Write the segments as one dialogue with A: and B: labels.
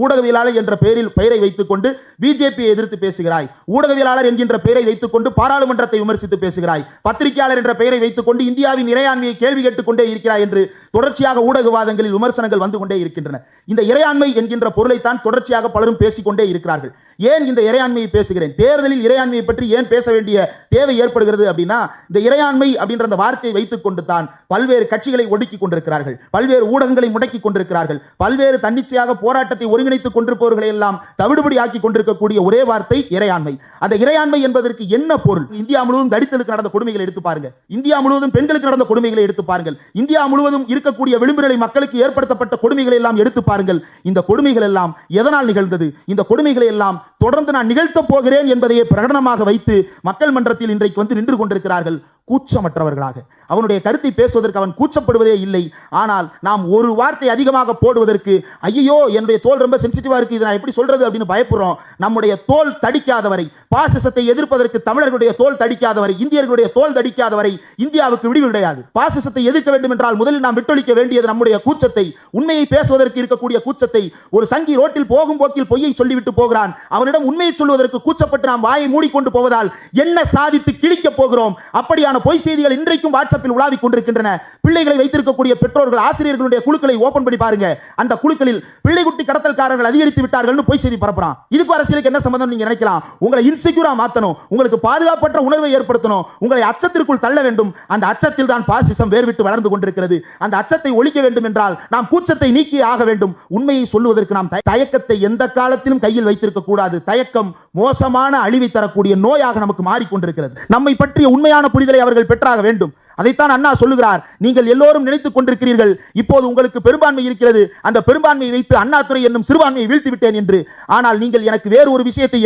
A: ஊடகவியலாளர் என்ற பெயரை வைத்துக் கொண்டு பிஜேபியை எதிர்த்து பேசுகிறாய், ஊடகவியலாளர் என்கின்ற பெயரை வைத்துக் கொண்டு பாராளுமன்றத்தை விமர்சித்து பேசுகிறாய், பத்திரிகையாளர் என்ற பெயரை வைத்துக் கொண்டு இந்தியாவின் இறையாண்மையை கேள்வி கேட்டுக் கொண்டே இருக்கிறாய் என்று தொடர்ச்சியாக ஊடகவாதங்களில் விமர்சனங்கள் வந்து கொண்டே இருக்கின்றன. இந்த இறையாண்மை என்கின்ற பொருளைத்தான் தொடர்ச்சியாக பலரும் பேசிக்கொண்டே இருக்கிறார்கள். ஏன் இந்த இறையாண்மையை பேசுகிறேன்? தேர்தலில் இறையாண்மையை பற்றி ஏன் பேச வேண்டிய தேவை ஏற்படுகிறது அப்படின்னா, இந்த இறையாண்மை அப்படின்ற அந்த வார்த்தையை வைத்துக் கொண்டு தான் பல்வேறு கட்சிகளை ஒடுக்கி கொண்டிருக்கிறார்கள், பல்வேறு ஊடகங்களை முடக்கி கொண்டிருக்கிறார்கள், பல்வேறு தன்னிச்சையாக போராட்டத்தை ஒருங்கிணைத்துக் கொண்டிருப்பவர்களை எல்லாம் தவிடுபடி ஆக்கி கொண்டிருக்கக்கூடிய ஒரே வார்த்தை இறையாண்மை. அந்த இறையாண்மை என்பதற்கு என்ன பொருள்? இந்தியா முழுவதும் தலித்துகளுக்கு நடந்த கொடுமைகளை எடுத்து பாருங்க, இந்தியா முழுவதும் பெண்களுக்கு நடந்த கொடுமைகளை எடுத்து பாருங்கள், இந்தியா முழுவதும் இருக்கக்கூடிய விளிம்பு நிலை மக்களுக்கு ஏற்படுத்தப்பட்ட கொடுமைகளை எல்லாம் எடுத்து பாருங்கள். இந்த கொடுமைகள் எல்லாம் எதனால் நிகழ்ந்தது? இந்த கொடுமைகளை எல்லாம் தொடர்ந்து நான் நிகழ்த்தப் போகிறேன் என்பதையே பிரகடனமாக வைத்து மக்கள் மன்றத்தில் இன்றைக்கு வந்து நின்று கொண்டிருக்கிறார்கள், கூச்சமற்றவர்களாக. அவனுடைய கருத்தை பேசுவதற்கு அவன் கூச்சப்படுவதே இல்லை. ஆனால் நாம் ஒரு வார்த்தை அதிகமாக போடுவதற்கு, ஐயோ என்னுடைய தோல் ரொம்ப சென்சிட்டிவா இருக்கு, இதை நான் எப்படி சொல்றது அப்படின்னு பயப்படுறோம். நம்முடைய தோல் தடிக்காதவரை, பாசிசத்தை எதிர்ப்பதற்கு தமிழர்களுடைய தோல் தடிக்காதவரை, இந்தியர்களுடைய தோல் தடிக்காதவரை இந்தியாவுக்கு விடிவு கிடையாது. பாசிசத்தை எதிர்க்க வேண்டும் என்றால் முதலில் நாம் விட்டொழிக்க வேண்டியது நம்முடைய கூச்சத்தை, உண்மையை பேசுவதற்கு இருக்கக்கூடிய கூச்சத்தை. ஒரு சங்கி ரோட்டில் போகும் போக்கில் பொய்யை சொல்லிவிட்டு போகிறான், அவனிடம் உண்மையை சொல்வதற்கு கூச்சப்பட்டு நாம் வாயை மூடிக்கொண்டு போவதால் என்ன சாதித்து கிழிக்க போகிறோம்? அப்படியான பொய் செய்திகள் இன்றைக்கும் வாட்ஸ்அப்பில் உலாவிக் கொண்டிருக்கின்றன. பிள்ளைகளை வைத்திருக்கக்கூடிய பெற்றோர்கள் ஆசிரியர்களுடைய குழுக்களை ஓபன் பண்ணி பாருங்க, அந்த குழுக்களில் பிள்ளைகுட்டி கடத்தல்காரர்கள் அதிகரித்து விட்டார்கள் பொய் செய்தி பரப்புறான். இதுக்கு அரசியலுக்கு என்ன சம்பந்தம் நீங்க நினைக்கலாம்? உங்களை இன்செக்யூரா மாத்தணும், உங்களுக்கு பாதுகாப்பற்ற உணர்வை ஏற்படுத்தணும், உங்களை அச்சத்திற்குள் தள்ள வேண்டும். அந்த அச்சத்தில் தான் பாசிசம் வேர்விட்டு வளர்ந்து கொண்டிருக்கிறது. அந்த அச்சத்தை ஒழிக்க வேண்டும் என்றால் நாம் கூச்சத்தை நீக்கி ஆக வேண்டும். உண்மையை சொல்லுவதற்கு நாம் தயக்கத்தை எந்த காலத்திலும் கையில் வைத்திருக்க கூடாது. தயக்கம் மோசமான அழிவை தரக்கூடிய நோயாக நமக்கு மாறிக்கொண்டிருக்கிறது. நம்மை பற்றிய உண்மையான புரிதலை அவர்கள் பெற்றாக வேண்டும். அதைத்தான் அண்ணா சொல்லுகிறார். நீங்கள் எல்லோரும் நினைத்துக் கொண்டிருக்கிறீர்கள் இப்போது உங்களுக்கு பெரும்பான்மை இருக்கிறது, அந்த பெரும்பான்மையை வைத்து அண்ணாதுரை என்னும் சிறுபான்மையை வீழ்த்தி விட்டேன் என்று. ஆனால் நீங்கள் எனக்கு வேறு ஒரு விஷயத்தை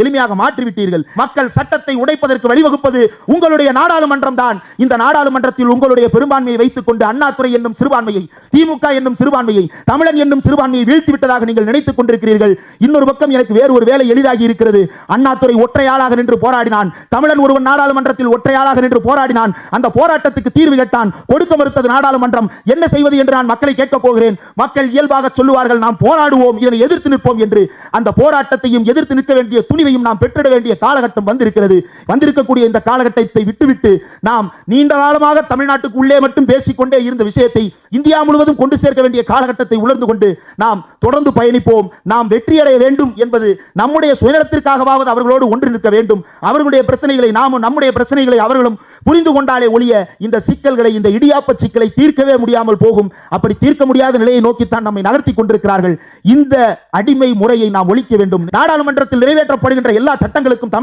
A: எளிமையாக மாற்றிவிட்டீர்கள். மக்கள் சட்டத்தை உடைப்பதற்கு வழிவகுப்பது உங்களுடைய நாடாளுமன்றம் தான். இந்த நாடாளுமன்றத்தில் உங்களுடைய பெரும்பான்மையை வைத்துக் கொண்டு அண்ணாதுரை என்னும் சிறுபான்மையை, திமுக என்னும் சிறுபான்மையை, தமிழன் என்னும் சிறுபான்மையை வீழ்த்தி விட்டதாக நீங்கள் நினைத்துக் கொண்டிருக்கிறீர்கள். இன்னொரு பக்கம் எனக்கு வேறு ஒரு வேலை எளிதாகி இருக்கிறது. அண்ணாதுரை ஒற்றையாளாக நின்று போராடினான், தமிழன் ஒருவன் நாடாளுமன்றத்தில் ஒற்றையாளாக நின்று போராடினான், அந்த போராட்டத்துக்கு தீர்வு கேட்டான், கொடுக்க மறுத்தது நாடாளுமன்றம். என்ன செய்வது என்று நான் மக்களை கேட்கப் போகிறேன். மக்கள் இயல்பாக சொல்லுவார்கள், நாம் போராடுவோம், இதனை எதிர்த்து நிற்போம் என்று. அந்த போராட்டத்தையும் எதிர்த்து நிற்க வேண்டிய துணிவையும் நாம் பெற்றிட வேண்டிய காலகட்டம் வந்திருக்கிறது. வந்திருக்கக்கூடிய இந்த காலகட்டத்தை விட்டுவிட்டு நாம் நீண்ட காலமாக தமிழ்நாட்டுக்கு உள்ளே மட்டும் பேசிக்கொண்டே இருந்த விஷயத்தை இந்தியா முழுவதும் கொண்டு சேர்க்க வேண்டிய காலகட்டத்தை உணர்ந்து கொண்டு நாம் தொடர்ந்து பயணிப்போம். நாம் வெற்றியடைய வேண்டும் என்பது நம்முடைய சுயநலத்திற்காகவாவது அவர்களோடு ஒன்று நிற்க வேண்டும். அவர்களுடைய பிரச்சனைகளை நாமும், நம்முடைய பிரச்சனைகளை அவர்களும் புரிந்து கொண்டாலே ஒழிய இந்த சிக்கல்களை, இந்த இடியாப்ப சிக்கலை தீர்க்கவே முடியாமல் போகும். அப்படி தீர்க்க முடியாத நிலையை நோக்கித்தான் நம்மை நகர்த்தி கொண்டிருக்கிறார்கள். இந்த அடிமை முறையை நாம் ஒழிக்க வேண்டும். நாடாளுமன்றத்தில் நிறைவேற்றப்படுகின்ற எல்லா சட்டங்களுக்கும்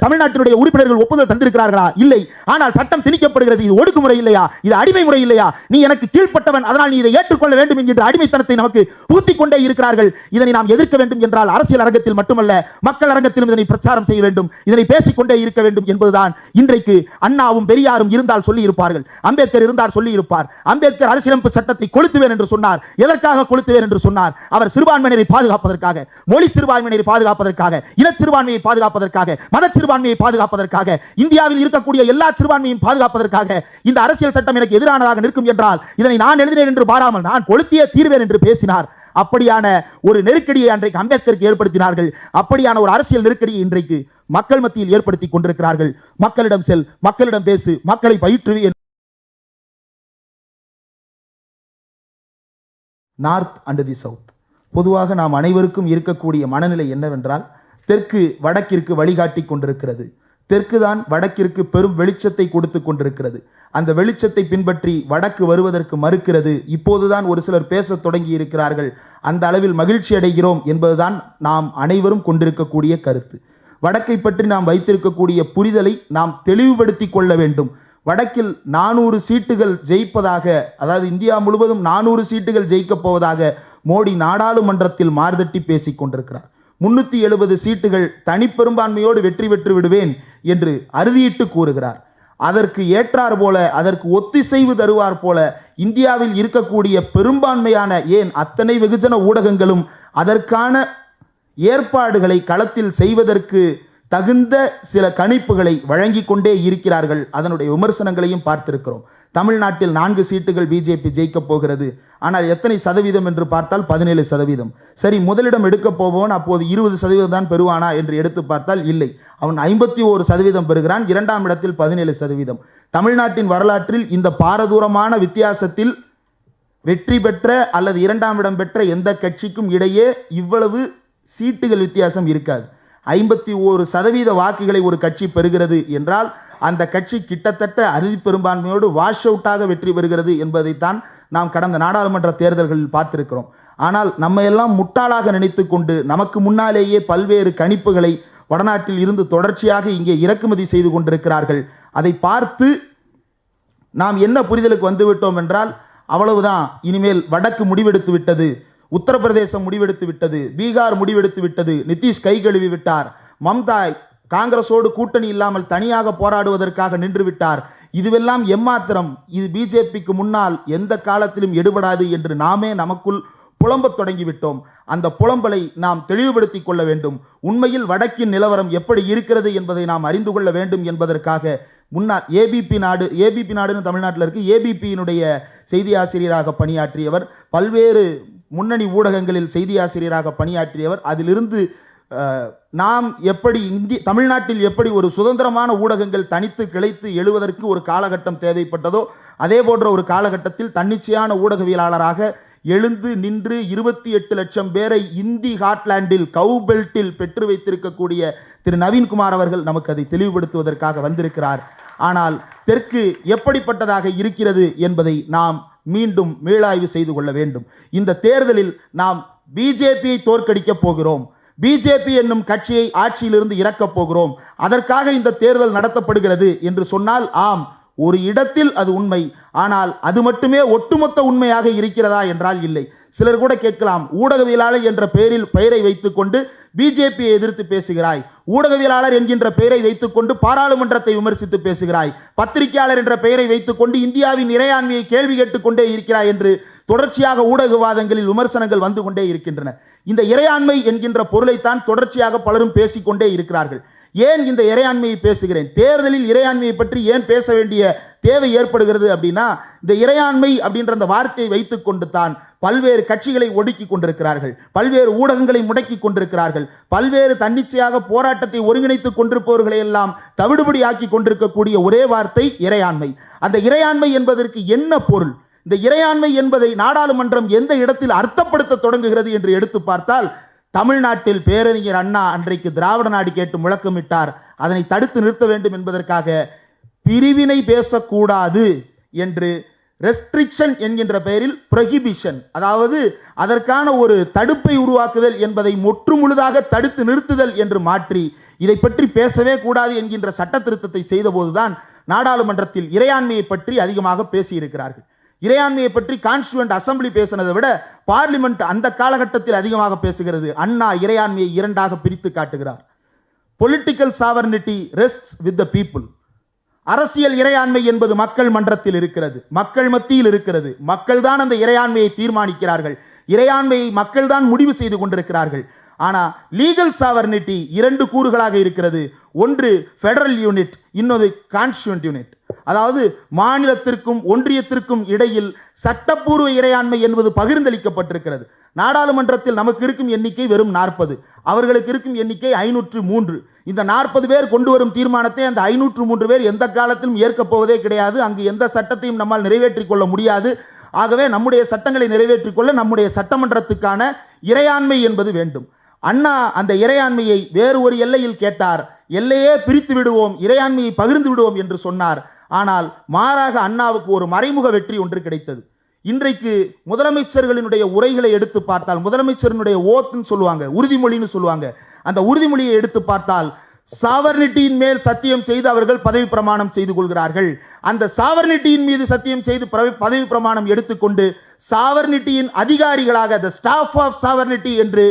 A: தமிழ்நாட்டினுடைய உறுப்பினர்கள் ஒப்புதல் தந்திருக்கிறார்களா? இல்லை. ஆனால் சட்டம் திணிக்கப்படுகிறது. இது ஒடுக்குமுறை இல்லையா? இது அடிமை முறை இல்லையா? நீ எனக்கு கீழ்ப்பட்டவன், அதனால் நீ இதை ஏற்றுக்கொள்ள வேண்டும் என்கின்ற அடிமைத்தனத்தை நமக்கு பூத்திக் கொண்டே இருக்கிறார்கள். இதனை நாம் எதிர்க்க வேண்டும் என்றால் அரசியல் அரங்கத்தில் மட்டுமல்ல, மக்கள் அரங்கத்திலும் இதனை பிரச்சாரம் செய்ய வேண்டும், இதனை பேசிக்கொண்டே இருக்க வேண்டும் என்பதுதான். இன்றைக்கு அண்ணாவும் பெரியாரும் இருந்தால் சொல்லி இருப்பார்கள், அம்பேத்கர் இருந்தால் சொல்லி இருப்பார். அம்பேத்கர் அரசியலமைப்பு சட்டத்தை கொளுத்துவேன் என்று சொன்னார். எதற்காக கொளுத்துவேன் என்று சொன்னார்? அவர் சிறுபான்மையினரை பாதுகாப்பதற்காக, மொழி சிறுபான்மையினரை பாதுகாப்பதற்காக, இன சிறுபான்மையை பாதுகாப்பதற்காக, மத சிறுபான்மையை பாதுகாப்பதற்காக, இந்தியாவில் இருக்கக்கூடிய எல்லா சிறுபான்மையும் பாதுகாப்பதற்காக இந்த அரசியல் சட்டம் எனக்கு எதிரானதாக நிற்கும் என்றால் இதனை நான் எழுதினேன் என்று பாராமல் நான் கொளுத்தியே தீர்வேன் என்று பேசினார். அப்படியான ஒரு நெருக்கடியை அன்றைக்கு அம்பேத்கருக்கு ஏற்படுத்தினார்கள். அப்படியான ஒரு அரசியல் நெருக்கடியை இன்றைக்கு மக்கள் மத்தியில் ஏற்படுத்தி கொண்டிருக்கிறார்கள். மக்களிடம் செல், மக்களிடம் பேசு, மக்களை பயிற்றுவி. நார்த் அண்ட் தி சவுத், பொதுவாக நாம் அனைவருக்கும் இருக்கக்கூடிய மனநிலை என்னவென்றால், தெற்கு வடக்கிற்கு வழிகாட்டி கொண்டிருக்கிறது, தெற்கு தான் வடக்கிற்கு பெரும் வெளிச்சத்தை கொடுத்து கொண்டிருக்கிறது. அந்த வெளிச்சத்தை பின்பற்றி வடக்கு வருவதற்கு மறுக்கிறது. இப்போதுதான் ஒரு சிலர் பேச தொடங்கி இருக்கிறார்கள். அந்த அளவில் மகிழ்ச்சி அடைகிறோம் என்பதுதான் நாம் அனைவரும் கொண்டிருக்கக்கூடிய கருத்து. வடக்கை பற்றி நாம் வைத்திருக்கக்கூடிய புரிதலை நாம் தெளிவுபடுத்தி கொள்ள வேண்டும். வடக்கில் 400 சீட்டுகள் ஜெயிப்பதாக, அதாவது இந்தியா முழுவதும் 400 சீட்டுகள் ஜெயிக்கப் போவதாக மோடி நாடாளுமன்றத்தில் மார்தட்டி பேசிக் கொண்டிருக்கிறார். 370 சீட்டுகள் தனிப்பெரும்பான்மையோடு வெற்றி பெற்று விடுவேன் என்று அறுதியிட்டு கூறுகிறார். அதற்கு ஏற்றார் போல, அதற்கு ஒத்திசைவு தருவார் போல இந்தியாவில் இருக்கக்கூடிய பெரும்பான்மையான, ஏன் அத்தனை வெகுஜன ஊடகங்களும் அதற்கான ஏற்பாடுகளை களத்தில் செய்வதற்கு தகுந்த சில கணிப்புகளை வழங்கி கொண்டே இருக்கிறார்கள். அதனுடைய விமர்சனங்களையும் பார்த்திருக்கிறோம். தமிழ்நாட்டில் 4 சீட்டுகள் பிஜேபி ஜெயிக்கப் போகிறது. ஆனால் எத்தனை சதவீதம் என்று பார்த்தால் 17%. சரி, முதலிடம் எடுக்க போபவன் அப்போது 20% தான் பெறுவானா என்று எடுத்து பார்த்தால் இல்லை, அவன் 51% பெறுகிறான். 2ஆம் இடத்தில் 17%. தமிழ்நாட்டின் வரலாற்றில் இந்த பாரதூரமான வித்தியாசத்தில் வெற்றி பெற்ற அல்லது 2ஆம் இடம் பெற்ற எந்த கட்சிக்கும் இடையே இவ்வளவு சீட்டுகள் வித்தியாசம் இருக்காது. 51% வாக்குகளை ஒரு கட்சி பெறுகிறது என்றால் அந்த கட்சி கிட்டத்தட்ட அறுதி பெரும்பான்மையோடு வாஷ் அவுட்டாக வெற்றி பெறுகிறது என்பதைத்தான் நாம் கடந்த நாடாளுமன்ற தேர்தல்களில் பார்த்திருக்கிறோம். ஆனால் நம்ம எல்லாம் முட்டாளாக நினைத்து கொண்டு நமக்கு முன்னாலேயே பல்வேறு கணிப்புகளை வடநாட்டில் இருந்து தொடர்ச்சியாக இங்கே இறக்குமதி செய்து கொண்டிருக்கிறார்கள். அதை பார்த்து நாம் என்ன புரிதலுக்கு வந்துவிட்டோம் என்றால், அவ்வளவுதான், இனிமேல் வடக்கு முடிவெடுத்து விட்டது, உத்தரப்பிரதேசம் முடிவெடுத்து விட்டது, பீகார் முடிவெடுத்து விட்டது, நிதிஷ் கை கழுவி விட்டார், மம்தா காங்கிரஸோடு கூட்டணி இல்லாமல் தனியாக போராடுவதற்காக நின்று விட்டார், இதுவெல்லாம் எம்மாத்திரம், இது பிஜேபிக்கு முன்னால் எந்த காலத்திலும் எடுபடாது என்று நாமே நமக்குள் புலம்பத் தொடங்கிவிட்டோம். அந்த புலம்பலை நாம் தெளிவுபடுத்திக் கொள்ள வேண்டும். உண்மையில் வடக்கின் நிலவரம் எப்படி இருக்கிறது என்பதை நாம் அறிந்து கொள்ள வேண்டும் என்பதற்காக முன்னாள் ஏபிபி நாடுன்னு தமிழ்நாட்டில் இருக்கு, ஏபிபியினுடைய செய்தி ஆசிரியராக பணியாற்றியவர், பல்வேறு முன்னணி ஊடகங்களில் செய்தி ஆசிரியராக பணியாற்றியவர். அதிலிருந்து நாம் எப்படி தமிழ்நாட்டில் எப்படி ஒரு சுதந்திரமான ஊடகங்கள் தனித்து கிளைத்து எழுவதற்கு ஒரு காலகட்டம் தேவைப்பட்டதோ அதே போன்ற ஒரு காலகட்டத்தில் தன்னிச்சையான ஊடகவியலாளராக எழுந்து நின்று 28 லட்சம் பேரை இந்தி ஹார்ட்லாண்டில் கவுபெல்ட்டில் பெற்று வைத்திருக்கக்கூடிய திரு நவீன்குமார் அவர்கள் நமக்கு அதை தெளிவுபடுத்துவதற்காக வந்திருக்கிறார். ஆனால் தெற்கு எப்படிப்பட்டதாக இருக்கிறது என்பதை நாம் மீண்டும் மீளாய்வு செய்து கொள்ள வேண்டும். இந்த தேர்தலில் நாம் பிஜேபியை தோற்கடிக்க போகிறோம், பிஜேபி என்னும் கட்சியை ஆட்சியிலிருந்து இறக்கப் போகிறோம், அதற்காக இந்த தேர்தல் நடத்தப்படுகிறது என்று சொன்னால் ஆம், ஒரு இடத்தில் அது உண்மை. ஆனால் அது மட்டுமே ஒட்டுமொத்த உண்மையாக இருக்கிறதா என்றால் இல்லை. சிலர் கூட கேட்கலாம், ஊடகவியலாளர் என்ற பெயரை வைத்துக்கொண்டு பிஜேபியை எதிர்த்து பேசுகிறாய், ஊடகவியலாளர் என்கின்ற பெயரை வைத்துக்கொண்டு பாராளுமன்றத்தை விமர்சித்து பேசுகிறாய், பத்திரிகையாளர் என்ற பெயரை வைத்துக்கொண்டு இந்தியாவின் இறையாண்மையை கேள்வி கேட்டுக்கொண்டே இருக்கிறாய் என்று தொடர்ச்சியாக ஊடக விவாதங்களில் விமர்சனங்கள் வந்து கொண்டே இருக்கின்றன. இந்த இறையாண்மை என்கின்ற பொருளைத்தான் தொடர்ச்சியாக பலரும் பேசிக்கொண்டே இருக்கிறார்கள். ஏன் இந்த இறையாண்மையை பேசுகிறேன், தேர்தலில் இறையாண்மையை பற்றி ஏன் பேச வேண்டிய தேவை ஏற்படுகிறது அப்படின்னா, இந்த இறையாண்மை அப்படின்ற அந்த வார்த்தையை வைத்துக்கொண்டு தான் பல்வேறு கட்சிகளை ஒடுக்கி கொண்டிருக்கிறார்கள், பல்வேறு ஊடகங்களை முடக்கி கொண்டிருக்கிறார்கள், பல்வேறு தன்னிச்சையாக போராட்டத்தை ஒருங்கிணைத்துக் கொண்டிருப்பவர்களை எல்லாம் தவிடுபடி ஆக்கி கொண்டிருக்கக்கூடிய ஒரே வார்த்தை இறையாண்மை. அந்த இறையாண்மை என்பதற்கு என்ன பொருள், இந்த இறையாண்மை என்பதை நாடாளுமன்றம் எந்த இடத்தில் அர்த்தப்படுத்த தொடங்குகிறது என்று எடுத்து பார்த்தால், தமிழ்நாட்டில் பேரறிஞர் அண்ணா அன்றைக்கு திராவிட நாடு கேட்டு முழக்கமிட்டார். அதனை தடுத்து நிறுத்த வேண்டும் என்பதற்காக பிரிவினை பேசக்கூடாது என்று ரெஸ்ட்ரிக்ஷன் என்கின்ற பெயரில் ப்ரொஹிபிஷன், அதாவது அதற்கான ஒரு தடுப்பை உருவாக்குதல் என்பதை முற்றுமுழுதாக தடுத்து நிறுத்துதல் என்று மாற்றி இதை பற்றி பேசவே கூடாது என்கின்ற சட்ட திருத்தத்தை செய்தபோதுதான் நாடாளுமன்றத்தில் இறையாண்மையை பற்றி அதிகமாக பேசியிருக்கிறார்கள். இறையாண்மையை பற்றி கான்ஸ்டியூவன்ட் அசம்பிளி பேசினதை விட பார்லிமெண்ட் அந்த காலகட்டத்தில் அதிகமாக பேசுகிறது. அண்ணா இறையாண்மையை 2ஆக பிரித்து காட்டுகிறார். Political sovereignty rests with the people. அரசியல் இறையாண்மை என்பது மக்கள் மன்றத்தில் இருக்கிறது, மக்கள் மத்தியில் இருக்கிறது, மக்கள் தான் அந்த இறையாண்மையை தீர்மானிக்கிறார்கள், இறையாண்மையை மக்கள் தான் முடிவு செய்து கொண்டிருக்கிறார்கள். ஆனால் லீகல் சாவர்னிட்டி 2 கூறுகளாக இருக்கிறது. ஒன்று ஃபெடரல் யூனிட், இன்னொரு கான்ஸ்டியூவன்ட் யூனிட். அதாவது மாநிலத்திற்கும் ஒன்றியத்திற்கும் இடையில் சட்டப்பூர்வ இறையாண்மை என்பது பகிர்ந்தளிக்கப்பட்டிருக்கிறது. நாடாளுமன்றத்தில் நமக்கு இருக்கும் எண்ணிக்கை வெறும் 40, அவர்களுக்கு இருக்கும் எண்ணிக்கை 503. இந்த 40 பேர் கொண்டு வரும் தீர்மானத்தை அந்த 503 பேர் எந்த காலத்திலும் ஏற்கப் போவதே கிடையாது. அங்கு எந்த சட்டத்தையும் நம்மால் நிறைவேற்றிக் கொள்ள முடியாது. ஆகவே நம்முடைய சட்டங்களை நிறைவேற்றிக் கொள்ள நம்முடைய சட்டமன்றத்துக்கான இறையாண்மை என்பது வேண்டும். அண்ணா அந்த இறையாண்மையை வேறு ஒரு எல்லையில் கேட்டார். எல்லையே பிரித்து விடுவோம், இறையாண்மையை பகிர்ந்து விடுவோம் என்று சொன்னார். ஆனால் மாறாக அண்ணாவுக்கு ஒரு மறைமுக வெற்றி ஒன்று கிடைத்தது. இன்றைக்கு முதலமைச்சர்களினுடைய உரைகளை எடுத்து பார்த்தால், முதலமைச்சரினுடைய ஓத்துன்னு சொல்லுவாங்க, உறுதிமொழின்னு சொல்லுவாங்க, அந்த உறுதிமொழியை எடுத்து பார்த்தால் சாவர்னிட்டியின் மேல் சத்தியம் செய்து அவர்கள் பதவி பிரமாணம் செய்து கொள்கிறார்கள். அந்த சாவர்னிட்டியின் மீது சத்தியம் செய்து பதவி பிரமாணம் எடுத்துக்கொண்டு சாவர்னிட்டியின் அதிகாரிகளாக த ஸ்டாஃப் ஆஃப் சாவர்னிட்டி என்று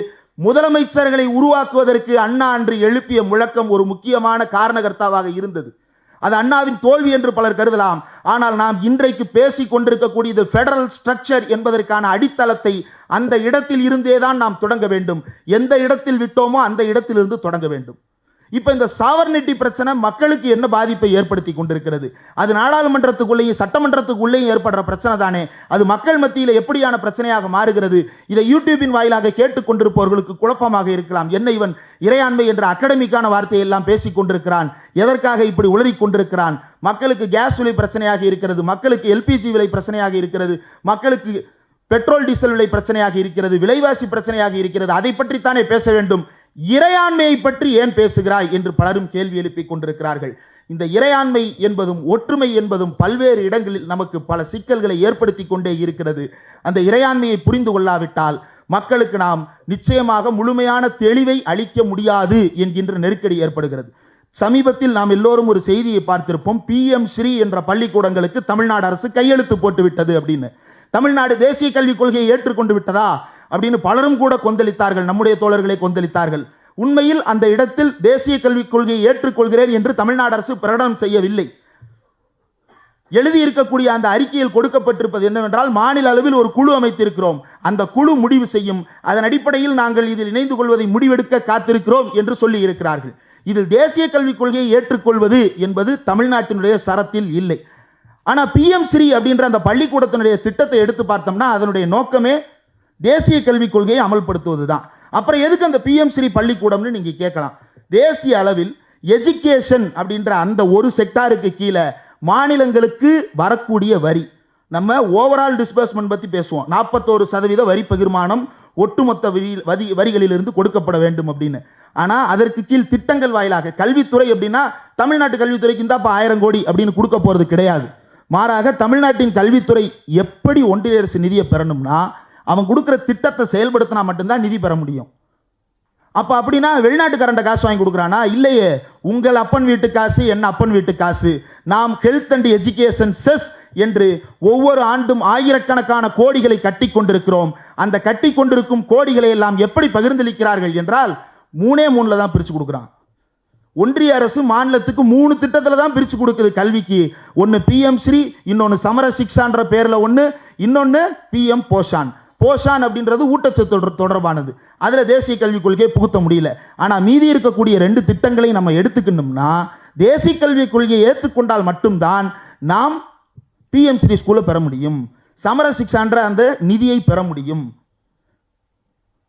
A: முதலமைச்சர்களை உருவாக்குவதற்கு அண்ணா அன்று எழுப்பிய முழக்கம் ஒரு முக்கியமான காரணகர்த்தாவாக இருந்தது. அது அண்ணாவின் தோல்வி என்று பலர் கருதலாம். ஆனால் நாம் இன்றைக்கு பேசிக் கொண்டிருக்கக்கூடியது ஃபெடரல் ஸ்ட்ரக்சர் என்பதற்கான அடித்தளத்தை அந்த இடத்தில் இருந்தே தான் நாம் தொடங்க வேண்டும். எந்த இடத்தில் விட்டோமோ அந்த இடத்திலிருந்து தொடங்க வேண்டும். இப்ப இந்த சாவர்னிட்டி பிரச்சனை மக்களுக்கு என்ன பாதிப்பை ஏற்படுத்தி கொண்டிருக்கிறது? அது நாடாளுமன்றத்துக்குள்ளேயும் சட்டமன்றத்துக்குள்ளேயும் ஏற்படுற பிரச்சனை தானே. அது மக்கள் மத்தியில் எப்படியான பிரச்சனையாக மாறுகிறது? இதை யூடியூபின் வாயிலாக கேட்டுக்கொண்டிருப்பவர்களுக்கு குழப்பமாக இருக்கலாம். என்ன இவன் இறையாண்மை என்ற அகடமிக்கான வார்த்தையை எல்லாம் பேசிக் கொண்டிருக்கிறான், எதற்காக இப்படி உளறிக் கொண்டிருக்கிறான்? மக்களுக்கு கேஸ் விலை பிரச்சனையாக இருக்கிறது, மக்களுக்கு எல்பிஜி விலை பிரச்சனையாக இருக்கிறது, மக்களுக்கு பெட்ரோல் டீசல் விலை பிரச்சனையாக இருக்கிறது, விலைவாசி பிரச்சனையாக இருக்கிறது. அதை பற்றித்தானே பேச வேண்டும். இறையாண்மையை பற்றி ஏன் பேசுகிறாய் என்று பலரும் கேள்வி எழுப்பிக் கொண்டிருக்கிறார்கள். இந்த இறையாண்மை என்பதும் ஒற்றுமை என்பதும் பல்வேறு இடங்களில் நமக்கு பல சிக்கல்களை ஏற்படுத்தி கொண்டே இருக்கிறது. அந்த இறையாண்மையை புரிந்து கொள்ளாவிட்டால் மக்களுக்கு நாம் நிச்சயமாக முழுமையான தெளிவை அளிக்க முடியாது என்கின்ற நெருக்கடி ஏற்படுகிறது. சமீபத்தில் நாம் எல்லோரும் ஒரு செய்தியை பார்த்திருப்போம். PM ஸ்ரீ என்ற பள்ளிக்கூடங்களுக்கு தமிழ்நாடு அரசு கையெழுத்து போட்டு விட்டது அப்படின்னு. தமிழ்நாடு தேசிய கல்விக் கொள்கையை ஏற்றுக்கொண்டு விட்டதா அப்படின்னு பலரும் கூட கொந்தளித்தார்கள், நம்முடைய தோழர்களை கொந்தளித்தார்கள். உண்மையில் அந்த இடத்தில் தேசிய கல்விக் கொள்கையை ஏற்றுக்கொள்கிறேன் என்று தமிழ்நாடு அரசு பிரகடனம் செய்யவில்லை. எழுதியிருக்கக்கூடிய அந்த அறிக்கையில் கொடுக்கப்பட்டிருப்பது என்னவென்றால், மாநில அளவில் ஒரு குழு அமைத்திருக்கிறோம், அந்த குழு முடிவு செய்யும், அதன் அடிப்படையில் நாங்கள் இதில் இணைந்து கொள்வதை முடிவெடுக்க காத்திருக்கிறோம் என்று சொல்லி இருக்கிறார்கள். இதில் தேசிய கல்விக் கொள்கையை ஏற்றுக்கொள்வது என்பது தமிழ்நாட்டினுடைய சரத்தில் இல்லை. ஆனால் PM ஸ்ரீ அப்படின்ற அந்த பள்ளிக்கூடத்தினுடைய திட்டத்தை எடுத்து பார்த்தோம்னா அதனுடைய நோக்கமே தேசிய கல்விக் கொள்கையை அமல்படுத்துவது தான். அப்புறம் எதுக்கு அந்த PM ஸ்ரீ பள்ளிக்கூடம்னு நீங்க கேட்கலாம். தேசிய அளவில் எஜுகேஷன் அப்படின்ற அந்த ஒரு செக்டாருக்கு கீழே மாநிலங்களுக்கு வரக்கூடிய வரி, நம்ம ஓவரால் டிஸ்பர்ஸ்மெண்ட் பத்தி பேசுவோம். 41% வரி பகிர்மானம் ஒட்டுமொத்த வரிகளிலிருந்து கொடுக்கப்பட வேண்டும் அப்படின்னு. ஆனா அதற்கு கீழ் திட்டங்கள் வாயிலாக கல்வித்துறை அப்படின்னா தமிழ்நாட்டு கல்வித்துறைக்கு இந்தாப்பா 1000 கோடி அப்படின்னு கொடுக்க போறது கிடையாது. மாறாக தமிழ்நாட்டின் கல்வித்துறை எப்படி ஒன்றிய அரசு நிதியை பெறணும்னா அவன் கொடுக்குற திட்டத்தை செயல்படுத்தினா மட்டும்தான் நிதி பெற முடியும். அப்ப அப்படின்னா வெளிநாட்டுக்காரண்ட காசு வாங்கி கொடுக்குறானா? இல்லையே. உங்கள் அப்பன் வீட்டு காசு, என் அப்பன் வீட்டு காசு. நாம் ஹெல்த் அண்ட் எஜுகேஷன் செஸ் என்று ஒவ்வொரு ஆண்டும் ஆயிரக்கணக்கான கோடிகளை கட்டி கொண்டிருக்கிறோம். அந்த கட்டி கொண்டிருக்கும் கோடிகளை எல்லாம் எப்படி பகிர்ந்தளிக்கிறார்கள் என்றால் 3 தான் பிரிச்சு கொடுக்குறான். ஒன்றிய அரசு மாநிலத்துக்கு 3 திட்டத்தில் தான் பிரிச்சு கொடுக்குது கல்விக்கு. ஒன்று PM ஸ்ரீ, இன்னொன்று சமர சிக்ஷான்ற பேரில் ஒன்று, இன்னொன்று PM போஷான். போஷான் அப்படின்றது ஊட்டச்சத்து தொடர்பானது. அதில் தேசிய கல்விக் கொள்கையை புகுத்த முடியல. ஆனால் மீதி இருக்கக்கூடிய 2 திட்டங்களை நம்ம எடுத்துக்கணும்னா தேசிய கல்விக் கொள்கையை ஏற்றுக்கொண்டால் மட்டும்தான் நாம் PM ஸ்ரீ ஸ்கூலை பெற முடியும், சமர சிக்ஷான்ற அந்த நிதியை பெற முடியும்.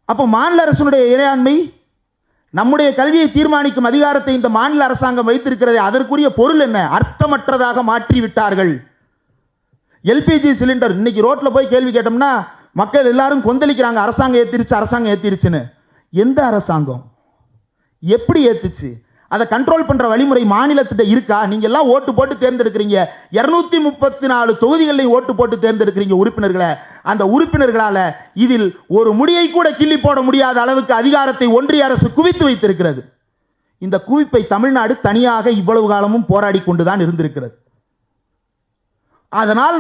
A: அப்போ மாநில அரசுடைய இறையாண்மை, நம்முடைய கல்வியை தீர்மானிக்கும் அதிகாரத்தை இந்த மாநில அரசாங்கம் வைத்திருக்கிறதே, அதற்குரிய பொருள் என்ன? அர்த்தமற்றதாக மாற்றி விட்டார்கள். LPG சிலிண்டர் இன்னைக்கு ரோட்ல போய் கேள்வி கேட்டோம்னா மக்கள் எல்லாரும் கொந்தளிக்கிறாங்க, அரசாங்கம் ஏத்திருச்சுன்னு. எந்த அரசாங்கம் எப்படி ஏத்துச்சு? அதை கண்ட்ரோல் பண்ற வழிமுறை மாநிலத்திட்ட இருக்கா? நீங்க எல்லாம் ஓட்டு போட்டு தேர்ந்தெடுக்கிறீங்க, 234 தொகுதிகளில் ஓட்டு போட்டு தேர்ந்தெடுக்கிறீங்க உறுப்பினர்களை. அந்த உறுப்பினர்களால இதில் ஒரு முடியை கூட கிள்ளி போட முடியாத அளவுக்கு அதிகாரத்தை ஒன்றிய அரசு குவித்து வைத்திருக்கிறது. இந்த குவிப்பை தமிழ்நாடு தனியாக இவ்வளவு காலமும் போராடி கொண்டுதான் இருந்திருக்கிறது. அதனால்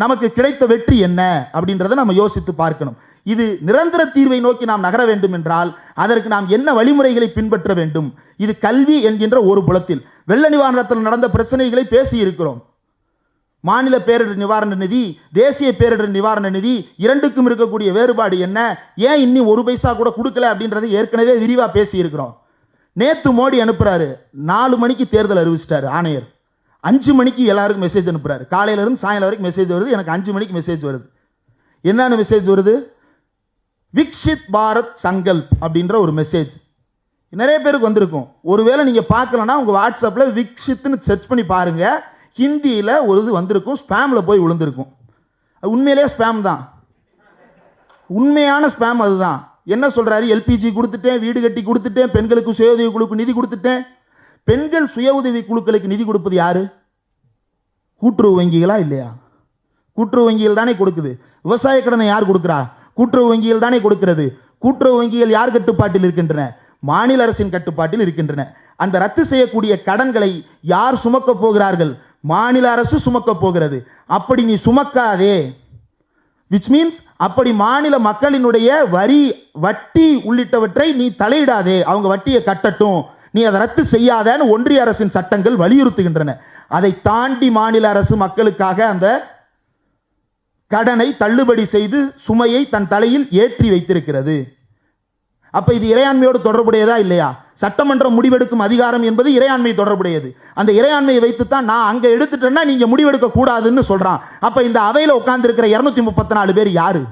A: நமக்கு கிடைத்த வெற்றி என்ன அப்படின்றத நம்ம யோசித்து பார்க்கணும். இது நிரந்தர தீர்வை நோக்கி நாம் நகர வேண்டும் என்றால் அதற்கு நாம் என்ன வழிமுறைகளை பின்பற்ற வேண்டும்? இது கல்வி என்கின்ற ஒரு புலத்தில் வெள்ள நிவாரணத்தில் நடந்த பிரச்சனைகளை பேசி இருக்கிறோம். மாநில பேரிடர் நிவாரண நிதி, தேசிய பேரிடர் நிவாரண நிதி, இரண்டுக்கும் இருக்கக்கூடிய வேறுபாடு என்ன, ஏன் இன்னும் 1 பைசா கூட கொடுக்கல அப்படின்றதை ஏற்கனவே விரிவாக பேசி இருக்கிறோம். நேத்து மோடி அனுப்புறாரு, 4 மணிக்கு தேர்தல் அறிவிச்சிட்டாரு ஆணையர், 5 மணிக்கு எல்லாருக்கும் மெசேஜ் அனுப்புறாரு. காலையில இருந்து சாயங்காலம் வரைக்கும் மெசேஜ் வருது, எனக்கு 5 மணிக்கு மெசேஜ் வருது. என்னன்னு மெசேஜ் வருது? விக்ஷித் பாரத் சங்கல்ப் அப்படின்ற ஒரு மெசேஜ் நிறைய பேருக்கு வந்திருக்கும். ஒருவேளை நீங்க பார்க்கலன்னா உங்க வாட்ஸ்அப்ல விக்ஷித்னு சர்ச் பண்ணி பாருங்க, ஹிந்தியில் ஒரு இது வந்திருக்கும், ஸ்பேமில் போய் விழுந்திருக்கும். உண்மையிலேயே ஸ்பேம் தான், உண்மையான ஸ்பேம் அதுதான். என்ன சொல்றாரு? LPG கொடுத்துட்டேன், வீடு கட்டி கொடுத்துட்டேன், பெண்களுக்கு சுய உதவி குழுக்கு நிதி கொடுத்துட்டேன். பெண்கள் சுய உதவி குழுக்களுக்கு நிதி கொடுப்பது யாரு? கூட்டுறவு வங்கிகளா இல்லையா? கூட்டுறவு வங்கிகள் தானே கொடுக்குது. விவசாய கடனை யார் கொடுக்குறா? கூட்டுறவு வங்கிகள் தானே கொடுக்கிறது. கூட்டுறவு வங்கிகள் யார் கட்டுப்பாட்டில் இருக்கின்றன? மாநில அரசின் கட்டுப்பாட்டில் இருக்கின்றன. அந்த ரத்து செய்யக்கூடிய கடன்களை யார் சுமக்க போகிறார்கள்? மாநில அரசு சுமக்க போகிறது. அப்படி நீ சுமக்காதே, விச் மீன்ஸ் அப்படி மாநில மக்களினுடைய வரி, வட்டி உள்ளிட்டவற்றை நீ தலையிடாதே, அவங்க வட்டியை கட்டட்டும், நீ அதை ரத்து செய்யாதன்னு ஒன்றிய அரசின் சட்டங்கள் வலியுறுத்துகின்றன. அதை தாண்டி மாநில அரசு மக்களுக்காக அந்த கடனை தள்ளுபடி செய்து சுமையை தன் தலையில் ஏற்றி வைத்திருக்கிறது. அப்ப இது இறையாண்மையோடு தொடர்புடையதா இல்லையா? சட்டமன்றம் முடிவெடுக்கும் அதிகாரம் என்பது இறையாண்மை தொடர்புடையது. அந்த இறையாண்மையை வைத்துத்தான் நான் அங்க எடுத்துட்டேன்னா நீங்க முடிவெடுக்க கூடாதுன்னு சொல்றான். அப்ப இந்த அவையில உட்கார்ந்து இருக்கிற 234 பேர் யாரு?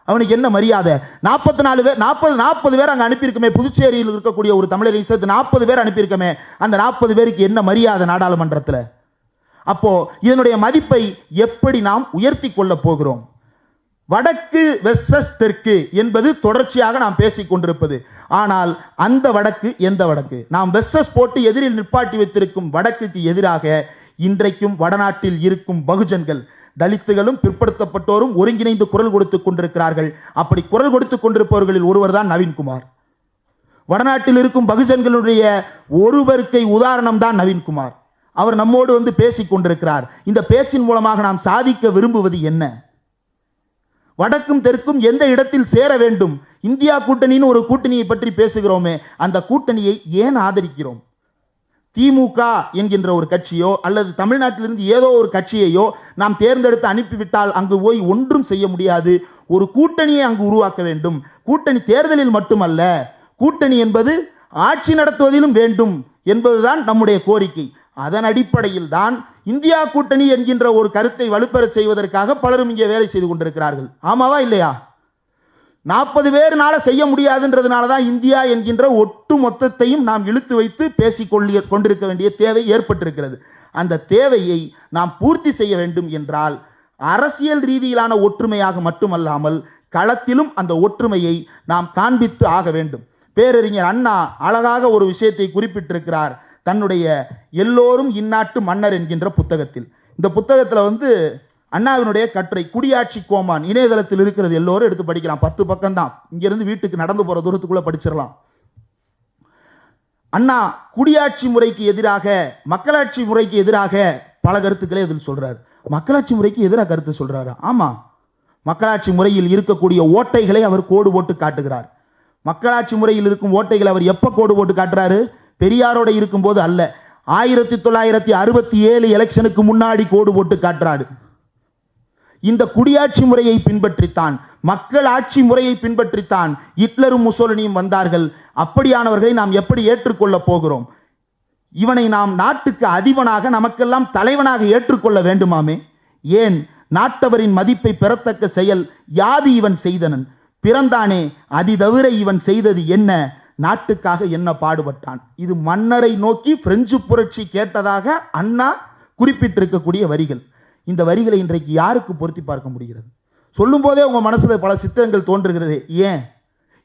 A: அவனுக்கு என்ன மரியாதை? 44 பேர் 40 பேர் அங்க அனுப்பியிருக்கமே. புதுச்சேரியில் இருக்கக்கூடிய ஒரு தமிழரை சேர்த்து 40 பேர் அனுப்பியிருக்கமே. அந்த 40 பேருக்கு என்ன மரியாதை நாடாளுமன்றத்தில்? அப்போ இதனுடைய மதிப்பை எப்படி நாம் உயர்த்தி கொள்ள போகிறோம்? வடக்கு வெர்சஸ் தெற்கு என்பது தொடர்ச்சியாக நாம் பேசிக் கொண்டிருப்பது. ஆனால் அந்த வடக்கு எந்த வடக்கு? நாம் வெர்சஸ் போட்டு எதிரில் நிப்பாட்டி வைத்திருக்கும் வடக்குக்கு எதிராக இன்றைக்கும் வடநாட்டில் இருக்கும் பகுஜன்கள், தலித்துகளும் பிற்படுத்தப்பட்டோரும் ஒருங்கிணைந்து குரல் கொடுத்துக் கொண்டிருக்கிறார்கள். அப்படி குரல் கொடுத்துக் கொண்டிருப்பவர்களில் ஒருவர் தான் நவீன்குமார். வடநாட்டில் இருக்கும் பகுஜன்களுடைய ஒருவருக்கை உதாரணம் தான் நவீன்குமார். அவர் நம்மோடு வந்து பேசிக் கொண்டிருக்கிறார். இந்த பேச்சின் மூலமாக நாம் சாதிக்க விரும்புவது என்ன? வடக்கும் தெற்கும் எந்த இடத்தில் சேர வேண்டும்? இந்தியா கூட்டணின்னு ஒரு கூட்டணியை பற்றி பேசுகிறோமே, அந்த கூட்டணியை ஏன் ஆதரிக்கிறோம்? திமுக என்கின்ற ஒரு கட்சியோ அல்லது தமிழ்நாட்டிலிருந்து ஏதோ ஒரு கட்சியையோ நாம் தேர்ந்தெடுத்து அனுப்பிவிட்டால் அங்கு போய் ஒன்றும் செய்ய முடியாது. ஒரு கூட்டணியை அங்கு உருவாக்க வேண்டும். கூட்டணி தேர்தலில் மட்டுமல்ல, கூட்டணி என்பது ஆட்சி நடத்துவதிலும் வேண்டும் என்பதுதான் நம்முடைய கோரிக்கை. அதன் அடிப்படையில் தான் இந்தியா கூட்டணி என்கின்ற ஒரு கருத்தை வலுப்பெற செய்வதற்காக பலரும் இங்கே வேலை செய்து கொண்டிருக்கிறார்கள். ஆமாவா இல்லையா? 40 பேர்னால செய்ய முடியாதுன்றதுனால தான் இந்தியா என்கின்ற ஒட்டு மொத்தத்தையும் நாம் இழுத்து வைத்து பேசிக் கொண்டிருக்க வேண்டிய தேவை ஏற்பட்டிருக்கிறது. அந்த தேவையை நாம் பூர்த்தி செய்ய வேண்டும் என்றால் அரசியல் ரீதியிலான ஒற்றுமையாக மட்டுமல்லாமல் களத்திலும் அந்த ஒற்றுமையை நாம் காண்பித்து ஆக வேண்டும். பேரறிஞர் அண்ணா அழகாக ஒரு விஷயத்தை குறிப்பிட்டிருக்கிறார் தன்னுடைய எல்லோரும் இந்நாட்டு மன்னர் என்கின்ற புத்தகத்தில். இந்த புத்தகத்தில் வந்து அண்ணாவினுடைய கட்டுரை குடியாட்சி கோமான் இணையதளத்தில் இருக்கிறது, எல்லோரும் எடுத்து படிக்கலாம். 10 பக்கம் தான். இங்கிருந்து வீட்டுக்கு நடந்து போற தூரத்துக்குள்ள படிச்சிடலாம். அண்ணா குடியாட்சி முறைக்கு எதிராக, மக்களாட்சி முறைக்கு எதிராக பல கருத்துக்களை இதில் சொல்றாரு. மக்களாட்சி முறைக்கு எதிராக கருத்து சொல்றாரு. ஆமா, மக்களாட்சி முறையில் இருக்கக்கூடிய ஓட்டைகளை அவர் கோடு போட்டு காட்டுகிறார். மக்களாட்சி முறையில் இருக்கும் ஓட்டைகளை அவர் எப்ப கோடு போட்டு காட்டுறாரு? பெரியாரோட இருக்கும்போது அல்ல, 1967 எலெக்ஷனுக்கு முன்னாடி கோடு போட்டு காட்டுறாரு. இந்த குடியாட்சி முறையை பின்பற்றித்தான், மக்கள் ஆட்சி முறையை பின்பற்றித்தான் ஹிட்லரும் முசோலினியும் வந்தார்கள். அப்படியானவர்களை நாம் எப்படி ஏற்றுக்கொள்ள போகிறோம்? இவனை நாம் நாட்டுக்கு அதிபனாக, நமக்கெல்லாம் தலைவனாக ஏற்றுக்கொள்ள வேண்டுமாமே? ஏன்? நாட்டவரின் மதிப்பை பெறத்தக்க செயல் யாது இவன் செய்தனன்? பிறந்தானே, அதி தவிர இவன் செய்தது என்ன? நாட்டுக்காக என்ன பாடுபட்டான்? இது மன்னரை நோக்கி பிரெஞ்சு புரட்சி கேட்டதாக அண்ணா குறிப்பிட்டிருக்கக்கூடிய வரிகள். இந்த வரிகளை இன்றைக்கு யாருக்கு பொருத்தி பார்க்க முடிகிறது? சொல்லும் போதே உங்க மனசுல பல சித்திரங்கள் தோன்றுகிறது. ஏன்?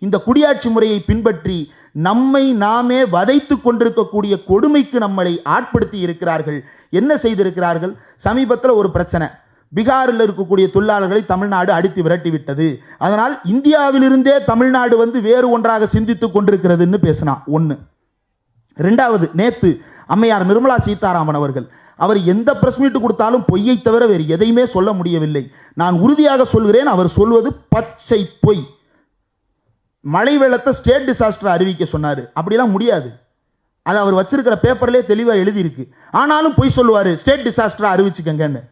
A: இந்த குடியாட்சி முறையை பின்பற்றி நம்மை நாமே வதைத்து கொண்டிருக்கக்கூடிய கொடுமைக்கு நம்மளை ஆட்படுத்தி இருக்கிறார்கள். என்ன செய்திருக்கிறார்கள்? சமீபத்தில் ஒரு பிரச்சனை, பீகாரில் இருக்கக்கூடிய தொழிலாளர்களை தமிழ்நாடு அடித்து விரட்டி விட்டது. அதனால் இந்தியாவிலிருந்தே தமிழ்நாடு வந்து வேறு ஒன்றாக சிந்தித்துக் கொண்டிருக்கிறதுன்னு பேசினான். ஒன்று. ரெண்டாவது, நேத்து அம்மையார் நிர்மலா சீதாராமன் அவர்கள், அவர் எந்த பிரஸ் மீட் கொடுத்தாலும் பொய்யை தவிர வேறு எதையுமே சொல்ல முடியவில்லை. நான் உறுதியாக சொல்கிறேன், அவர் சொல்வது பச்சை பொய். மழை வெள்ளத்தை ஸ்டேட் டிசாஸ்டர் அறிவிக்க சொன்னார். அப்படிலாம் முடியாது. அது அவர் வச்சிருக்கிற பேப்பர்லேயே தெளிவாக எழுதியிருக்கு. ஆனாலும் பொய் சொல்லுவார், ஸ்டேட் டிசாஸ்டரை அறிவிச்சுக்கங்கன்னு.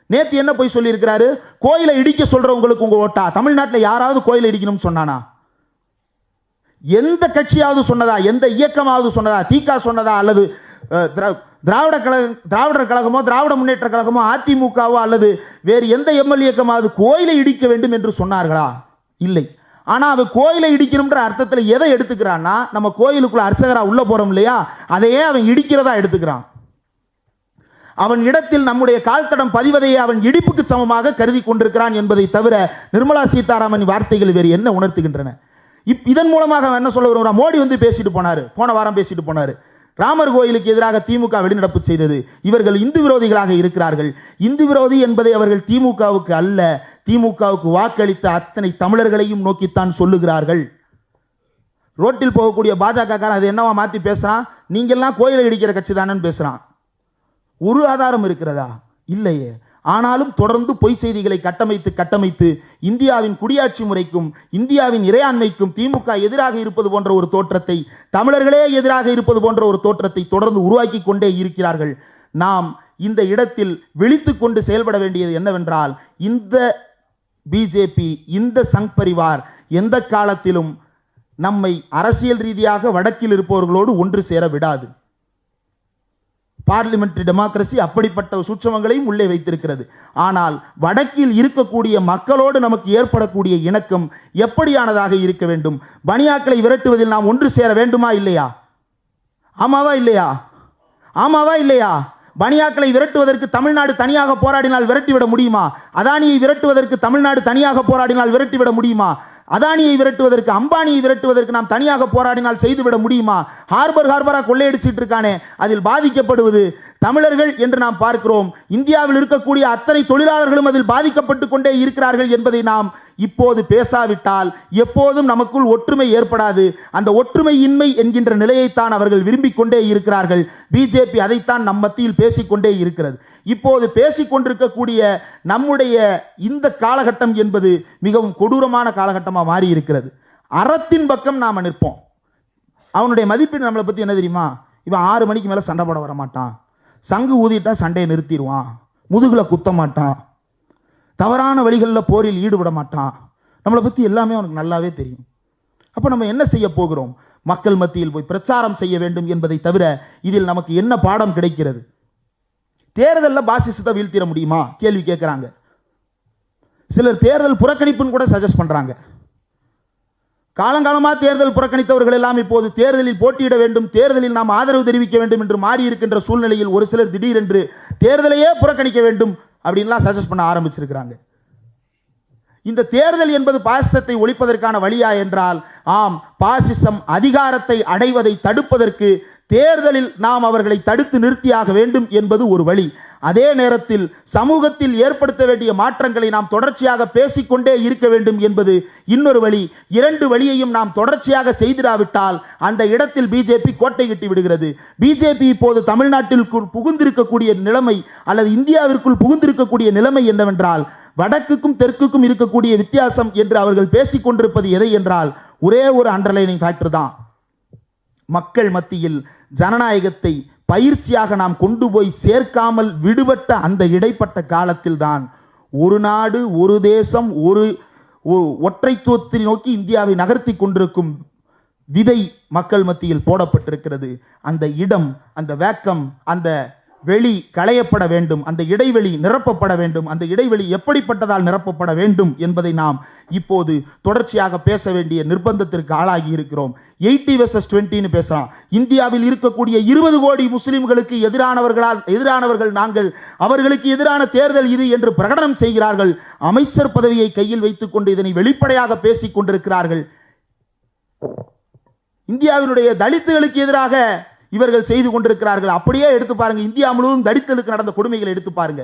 A: நேற்று என்ன பொய் சொல்லியிருக்கிறாரு? கோயிலை இடிக்க சொல்றவங்களுக்கு உங்க ஓட்டா? தமிழ்நாட்டில் யாராவது கோயிலை இடிக்கணும்னு சொன்னானா? எந்த கட்சியாவது சொன்னதா? எந்த இயக்கமாவது சொன்னதா? திக சொன்னதா? அல்லது திராவிடர் கழகமோ, திராவிட முன்னேற்ற கழகமோ, அதிமுகவோ அல்லது வேறு எந்த எம்எல்ஏ இயக்கமாவது கோயிலை இடிக்க வேண்டும் என்று சொன்னார்களா? இல்லை. ஆனால் அவன் கோயிலை இடிக்கணும்ன்ற அர்த்தத்தில் எதை எடுத்துக்கிறான்னா, நம்ம கோயிலுக்குள்ள அர்ச்சகரா உள்ள போறோம் இல்லையா, அதையே அவன் இடிக்கிறதா எடுத்துக்கிறான். அவன் இடத்தில் நம்முடைய கால்தடம் பதிவதையே அவன் இடிப்புக்கு சமமாக கருதி கொண்டிருக்கிறான் என்பதை தவிர நிர்மலா சீதாராமன் வார்த்தைகள் வேறு என்ன உணர்த்துகின்றன? இதன் மூலமாக அவன் என்ன சொல்ல வருகிறான்? மோடி வந்து பேசிட்டு போனாரு, போன வாரம் பேசிட்டு போனாரு. ராமர் கோயிலுக்கு எதிராக திமுக வெளிநடப்பு செய்தது. இவர்கள் இந்து விரோதிகளாக இருக்கிறார்கள். இந்து விரோதி என்பதை அவர்கள் திமுகவுக்கு அல்ல, திமுகவுக்கு வாக்களித்த அத்தனை தமிழர்களையும் நோக்கித்தான் சொல்லுகிறார்கள். ரோட்டில் போகக்கூடிய பாஜக காரன் அது என்னவா மாற்றி பேசுறான்? நீங்கள்லாம் கோயிலை இடிக்கிற கட்சி தானேன்னு பேசுறான். ஒரு ஆதாரம் இருக்கிறதா? இல்லையே. ஆனாலும் தொடர்ந்து பொய் செய்திகளை கட்டமைத்து இந்தியாவின் குடியாட்சி முறைக்கும் இந்தியாவின் இறையாண்மைக்கும் திமுக எதிராக இருப்பது போன்ற ஒரு தோற்றத்தை, தமிழர்களே எதிராக இருப்பது போன்ற ஒரு தோற்றத்தை தொடர்ந்து உருவாக்கி கொண்டே இருக்கிறார்கள். நாம் இந்த இடத்தில் விழித்து கொண்டு செயல்பட வேண்டியது என்னவென்றால், இந்த பிஜேபி, இந்த சங் பரிவார் எந்த காலத்திலும் நம்மை அரசியல் ரீதியாக வடக்கில் இருப்பவர்களோடு ஒன்று சேர விடாது. பார்லிமெண்டரி டெமோக்ரஸி அப்படிப்பட்ட சூட்சமங்களையும் உள்ளே வைத்திருக்கிறது. ஆனால் வடக்கில் இருக்கக்கூடிய மக்களோடு நமக்கு ஏற்படக்கூடிய இணக்கம் எப்படியானதாக இருக்க வேண்டும்? பனியாக்களை விரட்டுவதில் நாம் ஒன்று சேர வேண்டுமா இல்லையா? ஆமாவா இல்லையா? ஆமாவா இல்லையா? பனியாக்களை விரட்டுவதற்கு தமிழ்நாடு தனியாக போராடினால் விரட்டிவிட முடியுமா? அதானியை விரட்டுவதற்கு தமிழ்நாடு தனியாக போராடினால் விரட்டிவிட முடியுமா? அதானியை விரட்டுவதற்கு, அம்பானியை விரட்டுவதற்கு நாம் தனியாக போராடினால் செய்துவிட முடியுமா? ஹார்பரா கொள்ளையடிச்சிட்டு இருக்கானே, அதில் பாதிக்கப்படுவது தமிழர்கள் என்று நாம் பார்க்கிறோம். இந்தியாவில் இருக்கக்கூடிய அத்தனை தொழிலாளர்களும் அதில் பாதிக்கப்பட்டு கொண்டே இருக்கிறார்கள் என்பதை நாம் இப்போது பேசாவிட்டால் எப்போதும் நமக்குள் ஒற்றுமை ஏற்படாது. அந்த ஒற்றுமையின்மை என்கின்ற நிலையைத்தான் அவர்கள் விரும்பிக் கொண்டே இருக்கிறார்கள். பிஜேபி அதைத்தான் நம் மத்தியில் பேசிக்கொண்டே இருக்கிறது. இப்போது பேசிக்கொண்டிருக்கக்கூடிய நம்முடைய இந்த காலகட்டம் என்பது மிகவும் கொடூரமான காலகட்டமாக மாறி இருக்கிறது. அறத்தின் பக்கம் நாம் நிற்போம். அவனுடைய மதிப்பீடு நம்மளை பற்றி என்ன தெரியுமா? இவன் 6 மணிக்கு மேலே சண்டை போட வரமாட்டான், சங்கு ஊதிட்டா சண்டையை நிறுத்திடுவான், முதுகில் குத்த மாட்டான், தவறான வழிகளில் போரில் ஈடுபட மாட்டான். நம்மளை பற்றி எல்லாமே அவனுக்கு நல்லாவே தெரியும். அப்போ நம்ம என்ன செய்ய போகிறோம்? மக்கள் மத்தியில் போய் பிரச்சாரம் செய்ய வேண்டும் என்பதை தவிர இதில் நமக்கு என்ன பாடம் கிடைக்கிறது? தேர்தலில் பாசிசத்தை வீழ்த்திட முடியுமா கேள்வி கேட்குறாங்க. சிலர் தேர்தல் புறக்கணிப்புன்னு கூட சஜஸ்ட் பண்ணுறாங்க. காலங்காலமாக தேர்தல் புறக்கணித்தவர்கள் எல்லாம் இப்போது தேர்தலில் போட்டியிட வேண்டும், தேர்தலில் நாம் ஆதரவு தெரிவிக்க வேண்டும் என்று மாறி இருக்கின்ற சூழ்நிலையில் ஒரு சிலர் திடீரென்று தேர்தலையே புறக்கணிக்க வேண்டும் அப்படின்லாம் சஜஸ்ட் பண்ண ஆரம்பிச்சிருக்கிறாங்க. இந்த தேர்தல் என்பது பாசிசத்தை ஒழிப்பதற்கான வழியா என்றால் ஆம், பாசிசம் அதிகாரத்தை அடைவதை தடுப்பதற்கு தேர்தலில் நாம் அவர்களை தடுத்து நிறுத்தியாக வேண்டும் என்பது ஒரு வழி. அதே நேரத்தில் சமூகத்தில் ஏற்படுத்த வேண்டிய மாற்றங்களை நாம் தொடர்ச்சியாக பேசிக்கொண்டே இருக்க வேண்டும் என்பது இன்னொரு வழி. 2 வழியையும் நாம் தொடர்ச்சியாக செய்திடாவிட்டால் அந்த இடத்தில் பிஜேபி கோட்டை கட்டி விடுகிறது. பிஜேபி இப்போது தமிழ்நாட்டிற்குள் புகுந்திருக்கக்கூடிய நிலைமை அல்லது இந்தியாவிற்குள் புகுந்திருக்கக்கூடிய நிலைமை என்னவென்றால், வடக்குக்கும் தெற்குக்கும் இருக்கக்கூடிய வித்தியாசம் என்று அவர்கள் பேசிக்கொண்டிருப்பது எதை என்றால் ஒரே ஒரு அண்டர்லைனிங் ஃபேக்டர் தான். மக்கள் மத்தியில் ஜனநாயகத்தை பயிற்சியாக நாம் கொண்டு போய் சேர்க்காமல் விடுபட்ட அந்த இடைப்பட்ட காலத்தில் தான் ஒரு நாடு, ஒரு தேசம், ஒரு ஒற்றைத்துவத்தை நோக்கி இந்தியாவை நகர்த்தி கொண்டிருக்கும் விதை மக்கள் மத்தியில் போடப்பட்டிருக்கிறது. அந்த இடம், அந்த வேக்கம், அந்த வெளி களையப்பட வேண்டும், அந்த இடைவெளி நிரப்பப்பட வேண்டும். அந்த இடைவெளி எப்படிப்பட்டதால் நிரப்பப்பட வேண்டும் என்பதை நாம் இப்போது தொடர்ச்சியாக பேச வேண்டிய நிர்பந்தத்திற்கு ஆளாகி இருக்கிறோம். 80 vs 20 பேசலாம். இந்தியாவில் இருக்கக்கூடிய 20 கோடி முஸ்லிம்களுக்கு எதிரானவர்கள் நாங்கள், அவர்களுக்கு எதிரான தேர்தல் இது என்று பிரகடனம் செய்கிறார்கள். அமைச்சர் பதவியை கையில் வைத்துக் கொண்டு இதனை வெளிப்படையாக பேசிக் கொண்டிருக்கிறார்கள். இந்தியாவினுடைய தலித்துகளுக்கு எதிராக இவர்கள் செய்து கொண்டிருக்கிறார்கள். அப்படியே எடுத்து பாருங்க, இந்தியா முழுவதும் தலித்துகளுக்கு நடந்த கொடுமைகளை எடுத்து பாருங்க,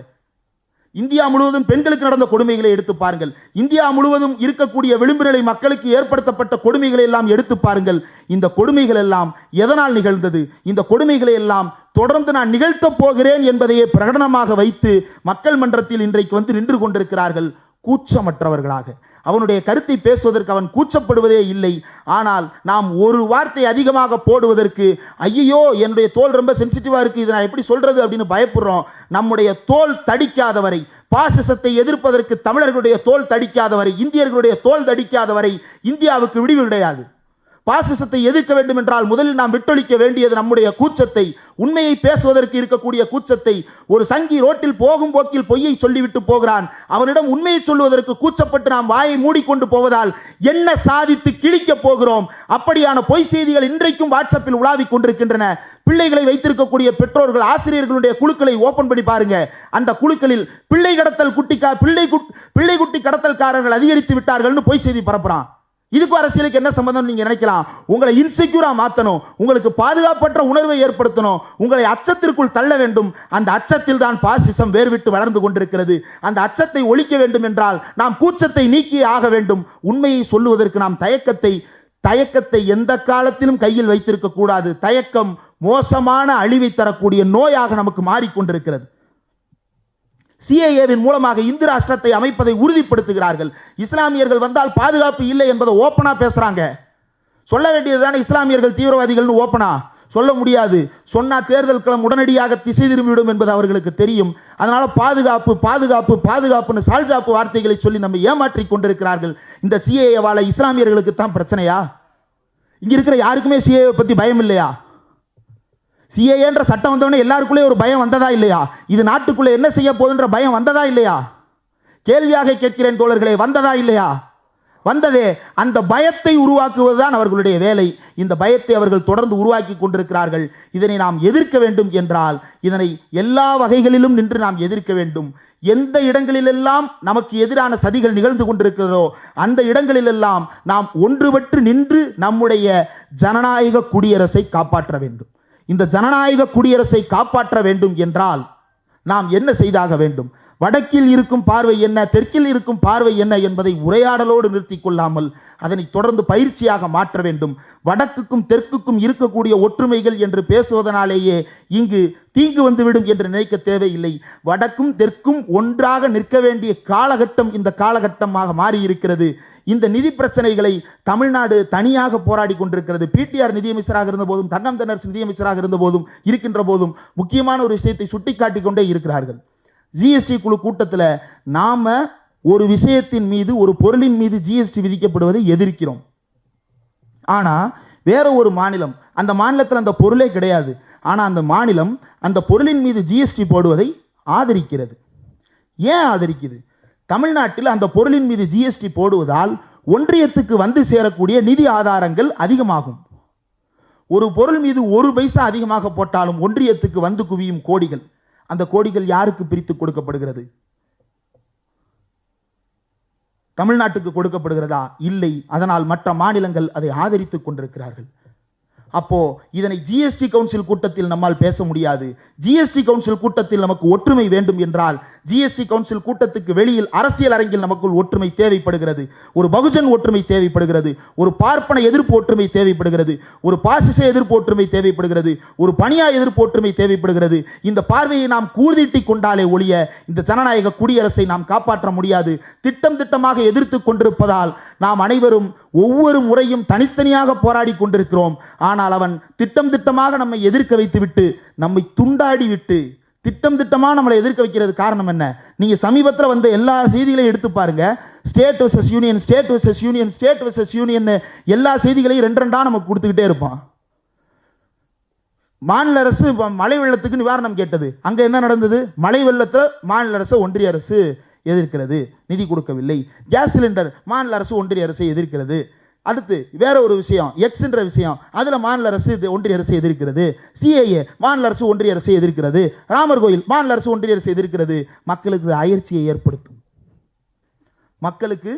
A: இந்தியா முழுவதும் பெண்களுக்கு நடந்த கொடுமைகளை எடுத்து பாருங்கள், இந்தியா முழுவதும் இருக்கக்கூடிய விளிம்பு நிலை மக்களுக்கு ஏற்படுத்தப்பட்ட கொடுமைகளை எல்லாம் எடுத்து பாருங்கள். இந்த கொடுமைகள் எல்லாம் எதனால் நிகழ்ந்தது? இந்த கொடுமைகளை எல்லாம் தொடர்ந்து நான் நிகழ்த்தப் போகிறேன் என்பதையே பிரகடனமாக வைத்து மக்கள் மன்றத்தில் இன்றைக்கு வந்து நின்று கொண்டிருக்கிறார்கள், கூச்சமற்றவர்களாக. அவனுடைய கருத்தை பேசுவதற்கு அவன் கூச்சப்படுவதே இல்லை. ஆனால் நாம் ஒரு வார்த்தை அதிகமாக போடுவதற்கு, ஐயோ என்னுடைய தோல் ரொம்ப சென்சிட்டிவா இருக்கு, இதை நான் எப்படி சொல்றது அப்படின்னு பயப்படுறோம். நம்முடைய தோல் தடிக்காதவரை, பாசிசத்தை எதிர்ப்பதற்கு தமிழர்களுடைய தோல் தடிக்காதவரை, இந்தியர்களுடைய தோல் தடிக்காதவரை இந்தியாவுக்கு விடிவு கிடையாது. பாசிசத்தை எதிர்க்க வேண்டும் என்றால் முதலில் நாம் விட்டொழிக்க வேண்டியது நம்முடைய கூச்சத்தை, உண்மையை பேசுவதற்கு இருக்கக்கூடிய கூச்சத்தை. ஒரு சங்கி ரோட்டில் போகும் போக்கில் பொய்யை சொல்லிவிட்டு போகிறான். அவனிடம் உண்மையை சொல்லுவதற்கு கூச்சப்பட்டு நாம் வாயை மூடிக்கொண்டு போவதால் என்ன சாதித்து கிழிக்க போகிறோம்? அப்படியான பொய் செய்திகள் இன்றைக்கும் வாட்ஸ்அப்பில் உலாவிக் கொண்டிருக்கின்றன. பிள்ளைகளை வைத்திருக்கக்கூடிய பெற்றோர்கள், ஆசிரியர்களுடைய குழுக்களை ஓபன் பண்ணி பாருங்க. அந்த குழுக்களில் பிள்ளை குட்டி கடத்தல்காரர்கள் அதிகரித்து விட்டார்கள் பொய் செய்தி பரப்புறான். இதுக்கு அரசியலுக்கு என்ன சம்பந்தம் நீங்க நினைக்கலாம்? உங்களை இன்செக்யூரா மாற்றணும், உங்களுக்கு பாதுகாப்பற்ற உணர்வை ஏற்படுத்தணும், உங்களை அச்சத்திற்குள் தள்ள வேண்டும். அந்த அச்சத்தில் தான் பாசிசம் வேர்விட்டு வளர்ந்து கொண்டிருக்கிறது. அந்த அச்சத்தை ஒழிக்க வேண்டும் என்றால் நாம் கூச்சத்தை நீக்கியே ஆக வேண்டும். உண்மையை சொல்லுவதற்கு நாம் தயக்கத்தை எந்த காலத்திலும் கையில் வைத்திருக்க கூடாது. தயக்கம் மோசமான அழிவை தரக்கூடிய நோயாக நமக்கு மாறிக்கொண்டிருக்கிறது. சிஏஏவின் மூலமாக இந்து ராஷ்டிரத்தை அமைப்பதை உறுதிப்படுத்துகிறார்கள். இஸ்லாமியர்கள் வந்தால் பாதுகாப்பு இல்லை என்பதை ஓப்பனா பேசுறாங்க. சொல்ல வேண்டியதுதானே இஸ்லாமியர்கள் தீவிரவாதிகள்னு ஓப்பனா சொல்ல முடியாது. சொன்னா தேர்தல் களம் உடனடியாக திசை திரும்பிவிடும் என்பது அவர்களுக்கு தெரியும். அதனால பாதுகாப்புன்னு சால்ஜாப்பு வார்த்தைகளை சொல்லி நம்ம ஏமாற்றி கொண்டிருக்கிறார்கள். இந்த சிஏஏவால இஸ்லாமியர்களுக்கு தான் பிரச்சனையா? இங்க இருக்கிற யாருக்குமே சிஏ பத்தி பயம் இல்லையா? சிஏன்ற சட்டம் வந்தவொடனே எல்லாருக்குள்ளே ஒரு பயம் வந்ததா இல்லையா? இது நாட்டுக்குள்ளே என்ன செய்ய போகுதுன்ற பயம் வந்ததா இல்லையா? கேள்வியாக கேட்கிறேன் தோழர்களே, வந்ததா இல்லையா? வந்ததே. அந்த பயத்தை உருவாக்குவதுதான் அவர்களுடைய வேலை. இந்த பயத்தை அவர்கள் தொடர்ந்து உருவாக்கி கொண்டிருக்கிறார்கள். இதனை நாம் எதிர்க்க வேண்டும் என்றால் இதனை எல்லா வகைகளிலும் நின்று நாம் எதிர்க்க வேண்டும். எந்த இடங்களிலெல்லாம் நமக்கு எதிரான சதிகள் நிகழ்ந்து கொண்டிருக்கிறதோ அந்த இடங்களிலெல்லாம் நாம் ஒன்றுபட்டு நின்று நம்முடைய ஜனநாயக குடியரசை காப்பாற்ற வேண்டும். இந்த ஜனநாயக குடியரசை காப்பாற்ற வேண்டும் என்றால் நாம் என்ன செய்தாக வேண்டும்? வடக்கில் இருக்கும் பார்வை என்ன, தெற்கில் இருக்கும் பார்வை என்ன என்பதை உரையாடலோடு நிறுத்தி கொள்ளாமல் அதனை தொடர்ந்து பயிற்சியாக மாற்ற வேண்டும். வடக்குக்கும் தெற்குக்கும் இருக்கக்கூடிய ஒற்றுமைகள் என்று பேசுவதனாலேயே இங்கு தீங்கு வந்துவிடும் என்று நினைக்க தேவையில்லை. வடக்கும் தெற்கும் ஒன்றாக நிற்க வேண்டிய காலகட்டம் இந்த காலகட்டமாக மாறியிருக்கிறது. இந்த நிதி பிரச்சனைகளை தமிழ்நாடு தனியாக போராடி கொண்டிருக்கிறது. பிடிஆர் நிதியமைச்சராக இருந்த போதும், தங்கம் தென்னரசு நிதியமைச்சராக இருந்த போதும், இருக்கின்ற போதும் முக்கியமான ஒரு விஷயத்தை சுட்டிக்காட்டி கொண்டே இருக்கிறார்கள். ஜிஎஸ்டி குழு கூட்டத்தில் நாம ஒரு விஷயத்தின் மீது, ஒரு பொருளின் மீது ஜிஎஸ்டி விதிக்கப்படுவதை எதிர்க்கிறோம். ஆனால் வேற ஒரு மாநிலம், அந்த மாநிலத்தில் அந்த பொருளே கிடையாது, ஆனால் அந்த மாநிலம் அந்த பொருளின் மீது ஜிஎஸ்டி போடுவதை ஆதரிக்கிறது. ஏன் ஆதரிக்குது? தமிழ்நாட்டில் அந்த பொருளின் மீது ஜிஎஸ்டி போடுவதால் ஒன்றியத்துக்கு வந்து சேரக்கூடிய நிதி ஆதாரங்கள் அதிகமாகும். ஒரு பொருள் மீது 1 பைசா அதிகமாக போட்டாலும் ஒன்றியத்துக்கு வந்து குவியும் கோடிகள். அந்த கோடிகள் யாருக்கு பிரித்து கொடுக்கப்படுகிறது? தமிழ்நாட்டுக்கு கொடுக்கப்படுகிறதா? இல்லை. அதனால் மற்ற மாநிலங்கள் அதை ஆதரித்துக் கொண்டிருக்கிறார்கள். அப்போ இதனை ஜிஎஸ்டி கவுன்சில் கூட்டத்தில் நம்மால் பேச முடியாது. ஜிஎஸ்டி கவுன்சில் கூட்டத்தில் நமக்கு ஒற்றுமை வேண்டும் என்றால் ஜிஎஸ்டி கவுன்சில் கூட்டத்துக்கு வெளியில் அரசியல் அரங்கில் நமக்குள் ஒற்றுமை தேவைப்படுகிறது. ஒரு பகுஜன் ஒற்றுமை தேவைப்படுகிறது, ஒரு பார்ப்பன எதிர்ப்பு ஒற்றுமை தேவைப்படுகிறது, ஒரு பாசிச எதிர்ப்பு ஒற்றுமை தேவைப்படுகிறது, ஒரு பணியா எதிர்ப்பு ஒற்றுமை தேவைப்படுகிறது. இந்த பார்வையை நாம் கூர்தீட்டி கொண்டாலே ஒழிய இந்த ஜனநாயக குடியரசை நாம் காப்பாற்ற முடியாது. திட்டம் திட்டமாக எதிர்த்து கொண்டிருப்பதால் நாம் அனைவரும் ஒவ்வொரு முறையும் தனித்தனியாக போராடி கொண்டிருக்கிறோம். ஆனால் அவன் திட்டம் திட்டமாக நம்மை எதிர்க்க வைத்துவிட்டு, நம்மை துண்டாடி விட்டு, திட்டம் திட்டமாக நம்மளை எதிர்க்க வைக்கிறது காரணம் என்ன? நீங்க சமீபத்தில் வந்த எல்லா செய்திகளையும் எடுத்து பாருங்க. State versus union, state versus union, state versus union, எல்லா செய்திகளையும் 2 நமக்கு கொடுத்துக்கிட்டே இருப்பான். மாநில அரசு மழை வெள்ளத்துக்கு நிவாரணம் கேட்டது, அங்க என்ன நடந்தது? மழை வெள்ளத்தை மாநில அரசு ஒன்றிய அரசு எதிர்க்கிறது, நிதி கொடுக்கவில்லை. கேஸ் சிலிண்டர் மாநில அரசு ஒன்றிய அரசை எதிர்க்கிறது. அடுத்து வேற ஒரு விஷயம், எக்ஸ்ன்ற விஷயம், அதுல மாநில அரசு ஒன்றிய அரசு எதிர்க்கிறது. சிஏஏ மாநில அரசு ஒன்றிய அரசை எதிர்க்கிறது. ராமர் கோயில் மாநில அரசு ஒன்றிய அரசு எதிர்க்கிறது. மக்களுக்கு அயற்சியை ஏற்படுத்தும். மக்களுக்கு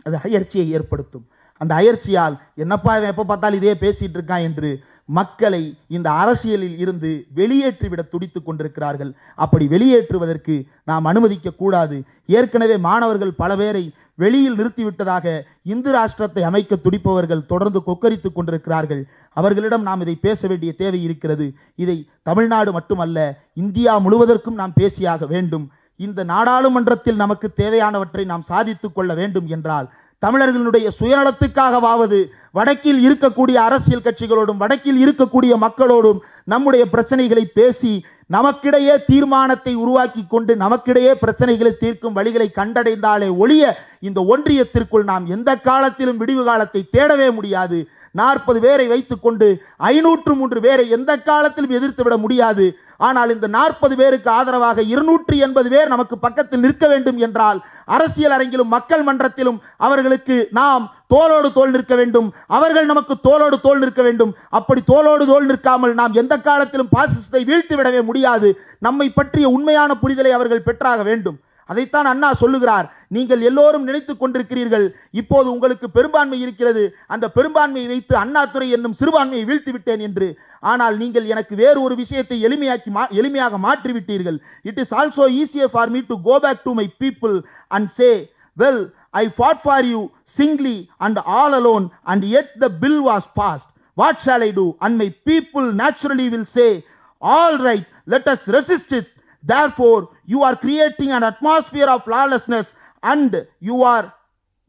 A: அது அயற்சியை ஏற்படுத்தும். அந்த அயற்சியால் என்னப்பா எப்போ பார்த்தாலும் இதே பேசிட்டு இருக்கான் என்று மக்களை இந்த அரசியலில் இருந்து வெளியேற்றிவிட துடித்துக் கொண்டிருக்கிறார்கள். அப்படி வெளியேற்றுவதற்கு நாம் அனுமதிக்க கூடாது. ஏற்கனவே மாணவர்கள் பல பேரை வெளியில் நிறுத்திவிட்டதாக இந்து ராஷ்டிரத்தை அமைக்க துடிப்பவர்கள் தொடர்ந்து கொக்கரித்துக் கொண்டிருக்கிறார்கள். அவர்களிடம் நாம் இதை பேச வேண்டிய தேவை இருக்கிறது. இதை தமிழ்நாடு மட்டுமல்ல, இந்தியா முழுவதற்கும் நாம் பேசியாக வேண்டும். இந்த நாடாளுமன்றத்தில் நமக்கு தேவையானவற்றை நாம் சாதித்துக் கொள்ள வேண்டும் என்றால் தமிழர்களுடைய சுயநலத்துக்காகவாவது வடக்கில் இருக்கக்கூடிய அரசியல் கட்சிகளோடும் வடக்கில் இருக்கக்கூடிய மக்களோடும் நம்முடைய பிரச்சனைகளை பேசி நமக்கிடையே தீர்மானத்தை உருவாக்கி கொண்டு நமக்கிடையே பிரச்சனைகளை தீர்க்கும் வழிகளை கண்டடைந்தாலே ஒழிய இந்த ஒன்றியத்திற்குள் நாம் எந்த காலத்திலும் விடிவு காலத்தை தேடவே முடியாது. 40 பேரை வைத்துக்கொண்டு 503 பேரை எந்த காலத்திலும் எதிர்த்து விட முடியாது. ஆனால் இந்த 40 பேருக்கு ஆதரவாக 280 பேர் நமக்கு பக்கத்தில் நிற்க வேண்டும் என்றால் அரசியல் அரங்கிலும் மக்கள் மன்றத்திலும் அவர்களுக்கு நாம் தோளோடு தோள் நிற்க வேண்டும். அவர்கள் நமக்கு தோளோடு தோள் நிற்க வேண்டும். அப்படி தோளோடு தோள் நிற்காமல் நாம் எந்த காலத்திலும் பாசிசத்தை வீழ்த்தி விடவே முடியாது. நம்மை பற்றிய உண்மையான புரிதலை அவர்கள் பெற்றாக வேண்டும். அதைத்தான் அண்ணா சொல்லுகிறார். நீங்கள் எல்லோரும் நினைத்துக் கொண்டிருக்கிறீர்கள் இப்போது உங்களுக்கு பெரும்பான்மை இருக்கிறது, அந்த பெரும்பான்மையை வைத்து அண்ணாதுரை என்னும் சிறுபான்மையை வீழ்த்தி விட்டேன் என்று. ஆனால் நீங்கள் எனக்கு வேறு ஒரு விஷயத்தை எளிமையாக மாற்றிவிட்டீர்கள். It is also easier for me to go back to my people and say, well, I fought for you singly and all alone, and yet the bill was passed. What shall I do? And my people naturally will say, all right, let us resist it. Therefore, you are creating an atmosphere of lawlessness and you are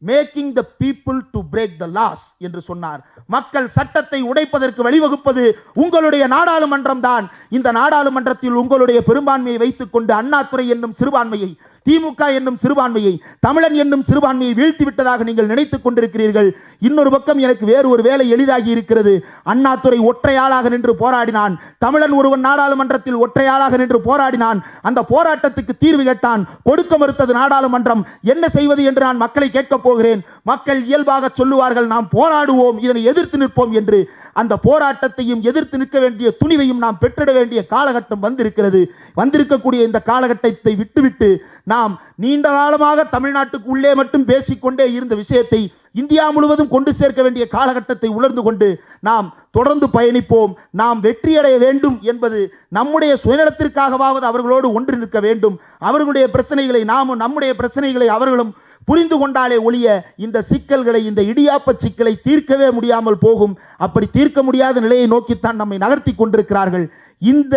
A: making the people to break the laws என்று சொன்னார். மக்கள் சட்டத்தை உடைப்பதற்கு வழிவகுப்பது உங்களுடைய நாடாளுமன்றம் தான். இந்த நாடாளுமன்றத்தில் உங்களுடைய பெரும்பான்மையை வைத்துக் கொண்டு அண்ணாதுரை என்னும் சிறுபான்மையை திமுக என்னும் சிறுபான்மையை, தமிழன் என்னும் சிறுபான்மையை வீழ்த்தி விட்டதாக நீங்கள் நினைத்துக் கொண்டிருக்கிறீர்கள். இன்னொரு பக்கம் எனக்கு வேறு ஒரு வேலை எளிதாகி இருக்கிறது. அண்ணாதுரை ஒற்றையாளாக நின்று போராடினான். தமிழன் ஒருவன் நாடாளுமன்றத்தில் ஒற்றையாளாக நின்று போராடினான். அந்த போராட்டத்துக்கு தீர்வு கேட்டான். கொடுக்க மறுத்தது நாடாளுமன்றம். என்ன செய்வது என்று நான் மக்களை கேட்கப் போகிறேன். மக்கள் இயல்பாக சொல்லுவார்கள், நாம் போராடுவோம், இதனை எதிர்த்து நிற்போம் என்று. அந்த போராட்டத்தையும் எதிர்த்து நிற்க வேண்டிய துணிவையும் நாம் பெற்றிட வேண்டிய காலகட்டம் வந்திருக்கிறது. வந்திருக்கக்கூடிய இந்த காலகட்டத்தை விட்டுவிட்டு நாம் நீண்ட காலமாக தமிழ்நாட்டுக்கு உள்ளே மட்டும் பேசிக்கொண்டே இருந்த விஷயத்தை இந்தியா முழுவதும் கொண்டு சேர்க்க வேண்டிய காலகட்டத்தை உணர்ந்து கொண்டு நாம் தொடர்ந்து பயணிப்போம். நாம் வெற்றியடைய வேண்டும் என்பது நம்முடைய சுயநலத்திற்காகவாவது அவர்களோடு ஒன்று நிற்க வேண்டும். அவர்களுடைய பிரச்சனைகளை நாமும், நம்முடைய பிரச்சனைகளை அவர்களும் புரிந்து கொண்டாலே ஒழிய இந்த சிக்கல்களை, இந்த இடியாப்ப சிக்கலை தீர்க்கவே முடியாமல் போகும். அப்படி தீர்க்க முடியாத நிலையை நோக்கித்தான் நம்மை நகர்த்தி கொண்டிருக்கிறார்கள். இந்த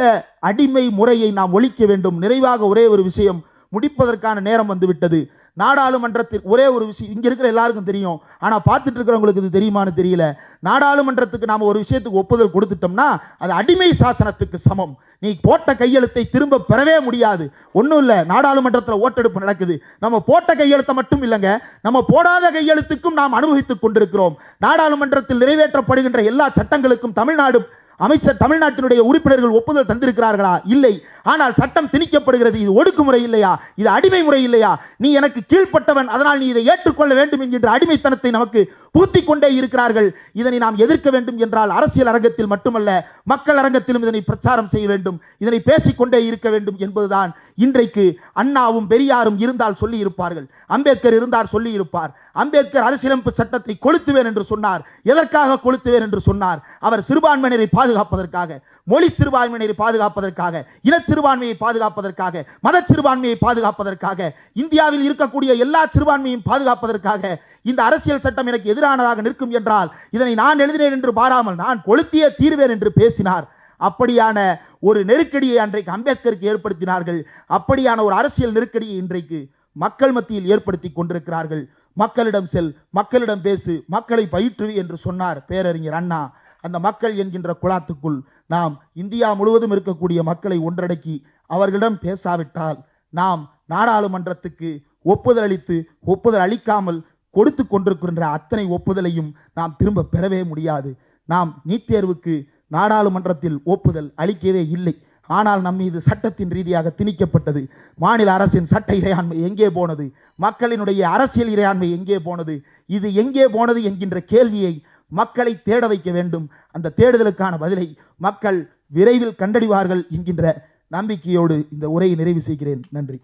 A: அடிமை முறையை நாம் ஒழிக்க வேண்டும். நிறைவாக ஒரே ஒரு விஷயம், முடிப்பதற்கான நேரம் வந்துவிட்டது. நாடாளுமன்றத்தில் ஒரே ஒரு விஷயம் இங்க இருக்கிற எல்லாருக்கும் தெரியும், ஆனா பார்த்துட்டு இருக்கிறவங்களுக்கு இது தெரியுமான்னு தெரியல. நாடாளுமன்றத்துக்கு நாம ஒரு விஷயத்துக்கு ஒப்புதல் கொடுத்துட்டோம்னா அது அடிமை சாசனத்துக்கு சமம். நீ போட்ட கையெழுத்தை திரும்ப பெறவே முடியாது. ஒன்றும் இல்லை, நாடாளுமன்றத்தில் ஓட்டெடுப்பு நடக்குது. நம்ம போட்ட கையெழுத்தை மட்டும் இல்லைங்க, நம்ம போடாத கையெழுத்துக்கும் நாம் அனுபவித்துக் கொண்டிருக்கிறோம். நாடாளுமன்றத்தில் நிறைவேற்றப்படுகின்ற எல்லா சட்டங்களுக்கும் தமிழ்நாட்டினுடைய உறுப்பினர்கள் ஒப்புதல் தந்திருக்கிறார்களா? இல்லை. ஆனால் சட்டம் திணிக்கப்படுகிறது. இது ஒடுக்குமுறை இல்லையா? இது அடிமை முறை இல்லையா? நீ எனக்கு கீழ்ப்பட்டவன், அதனால் நீ இதை ஏற்றுக்கொள்ள வேண்டும் என்கின்ற அடிமைத்தனத்தை நமக்கு பூத்திக் கொண்டே இருக்கிறார்கள். இதனை நாம் எதிர்க்க வேண்டும் என்றால் அரசியல் அரங்கத்தில் மட்டுமல்ல, மக்கள் அரங்கத்திலும் இதனை பிரச்சாரம் செய்ய வேண்டும், இதனை பேசிக்கொண்டே இருக்க வேண்டும் என்பதுதான் இன்றைக்கு அண்ணாவும் பெரியாரும் இருந்தால் சொல்லி இருப்பார்கள். அம்பேத்கர் இருந்தார் சொல்லி இருப்பார். அம்பேத்கர் அரசியலமைப்பு சட்டத்தை கொளுத்துவேன் என்று சொன்னார். எதற்காக கொளுத்துவேன் என்று சொன்னார்? அவர் சிறுபான்மையினரை பாதுகாப்பதற்காக, மொழி சிறுபான்மையினரை பாதுகாப்பதற்காக, இன சிறுபான்மையை பாதுகாப்பதற்காக, மத சிறுபான்மையை பாதுகாப்பதற்காக, இந்தியாவில் இருக்கக்கூடிய எல்லா சிறுபான்மையும் பாதுகாப்பதற்காக இந்த அரசியல் சட்டம் எனக்கு எதிரானதாக நிற்கும் என்றால் இதனை நான் எழுதினேன் என்று பாராமல் நான் கொளுத்தியே தீர்வேன் என்று பேசினார். அப்படியான ஒரு நெருக்கடியை அன்றைக்கு அம்பேத்கருக்கு ஏற்படுத்தினார்கள். அப்படியான ஒரு அரசியல் நெருக்கடியை இன்றைக்கு மக்கள் மத்தியில் ஏற்படுத்தி கொண்டிருக்கிறார்கள். மக்களிடம் செல், மக்களிடம் பேசு, மக்களை பயிற்றுவி என்று சொன்னார் பேரறிஞர் அண்ணா. அந்த மக்கள் என்கின்ற குழாத்துக்குள் நாம் இந்தியா முழுவதும் இருக்கக்கூடிய மக்களை ஒன்றடக்கி அவர்களிடம் பேசாவிட்டால் நாம் நாடாளுமன்றத்துக்கு ஒப்புதல் அளிக்காமல் கொடுத்து கொண்டிருக்கின்ற அத்தனை ஒப்புதலையும் நாம் திரும்ப பெறவே முடியாது. நாம் நீட் தேர்வுக்கு நாடாளுமன்றத்தில் ஒப்புதல் அளிக்கவே இல்லை. ஆனால் நம் மீது சட்டத்தின் ரீதியாக திணிக்கப்பட்டது. மாநில அரசின் சட்ட இறையாண்மை எங்கே போனது? மக்களினுடைய அரசியல் இறையாண்மை எங்கே போனது? இது எங்கே போனது என்கின்ற கேள்வியை மக்களை தேட வைக்க வேண்டும். அந்த தேடுதலுக்கான பதிலை மக்கள் விரைவில் கண்டறிவார்கள் என்கின்ற நம்பிக்கையோடு இந்த உரையை நிறைவு செய்கிறேன். நன்றி.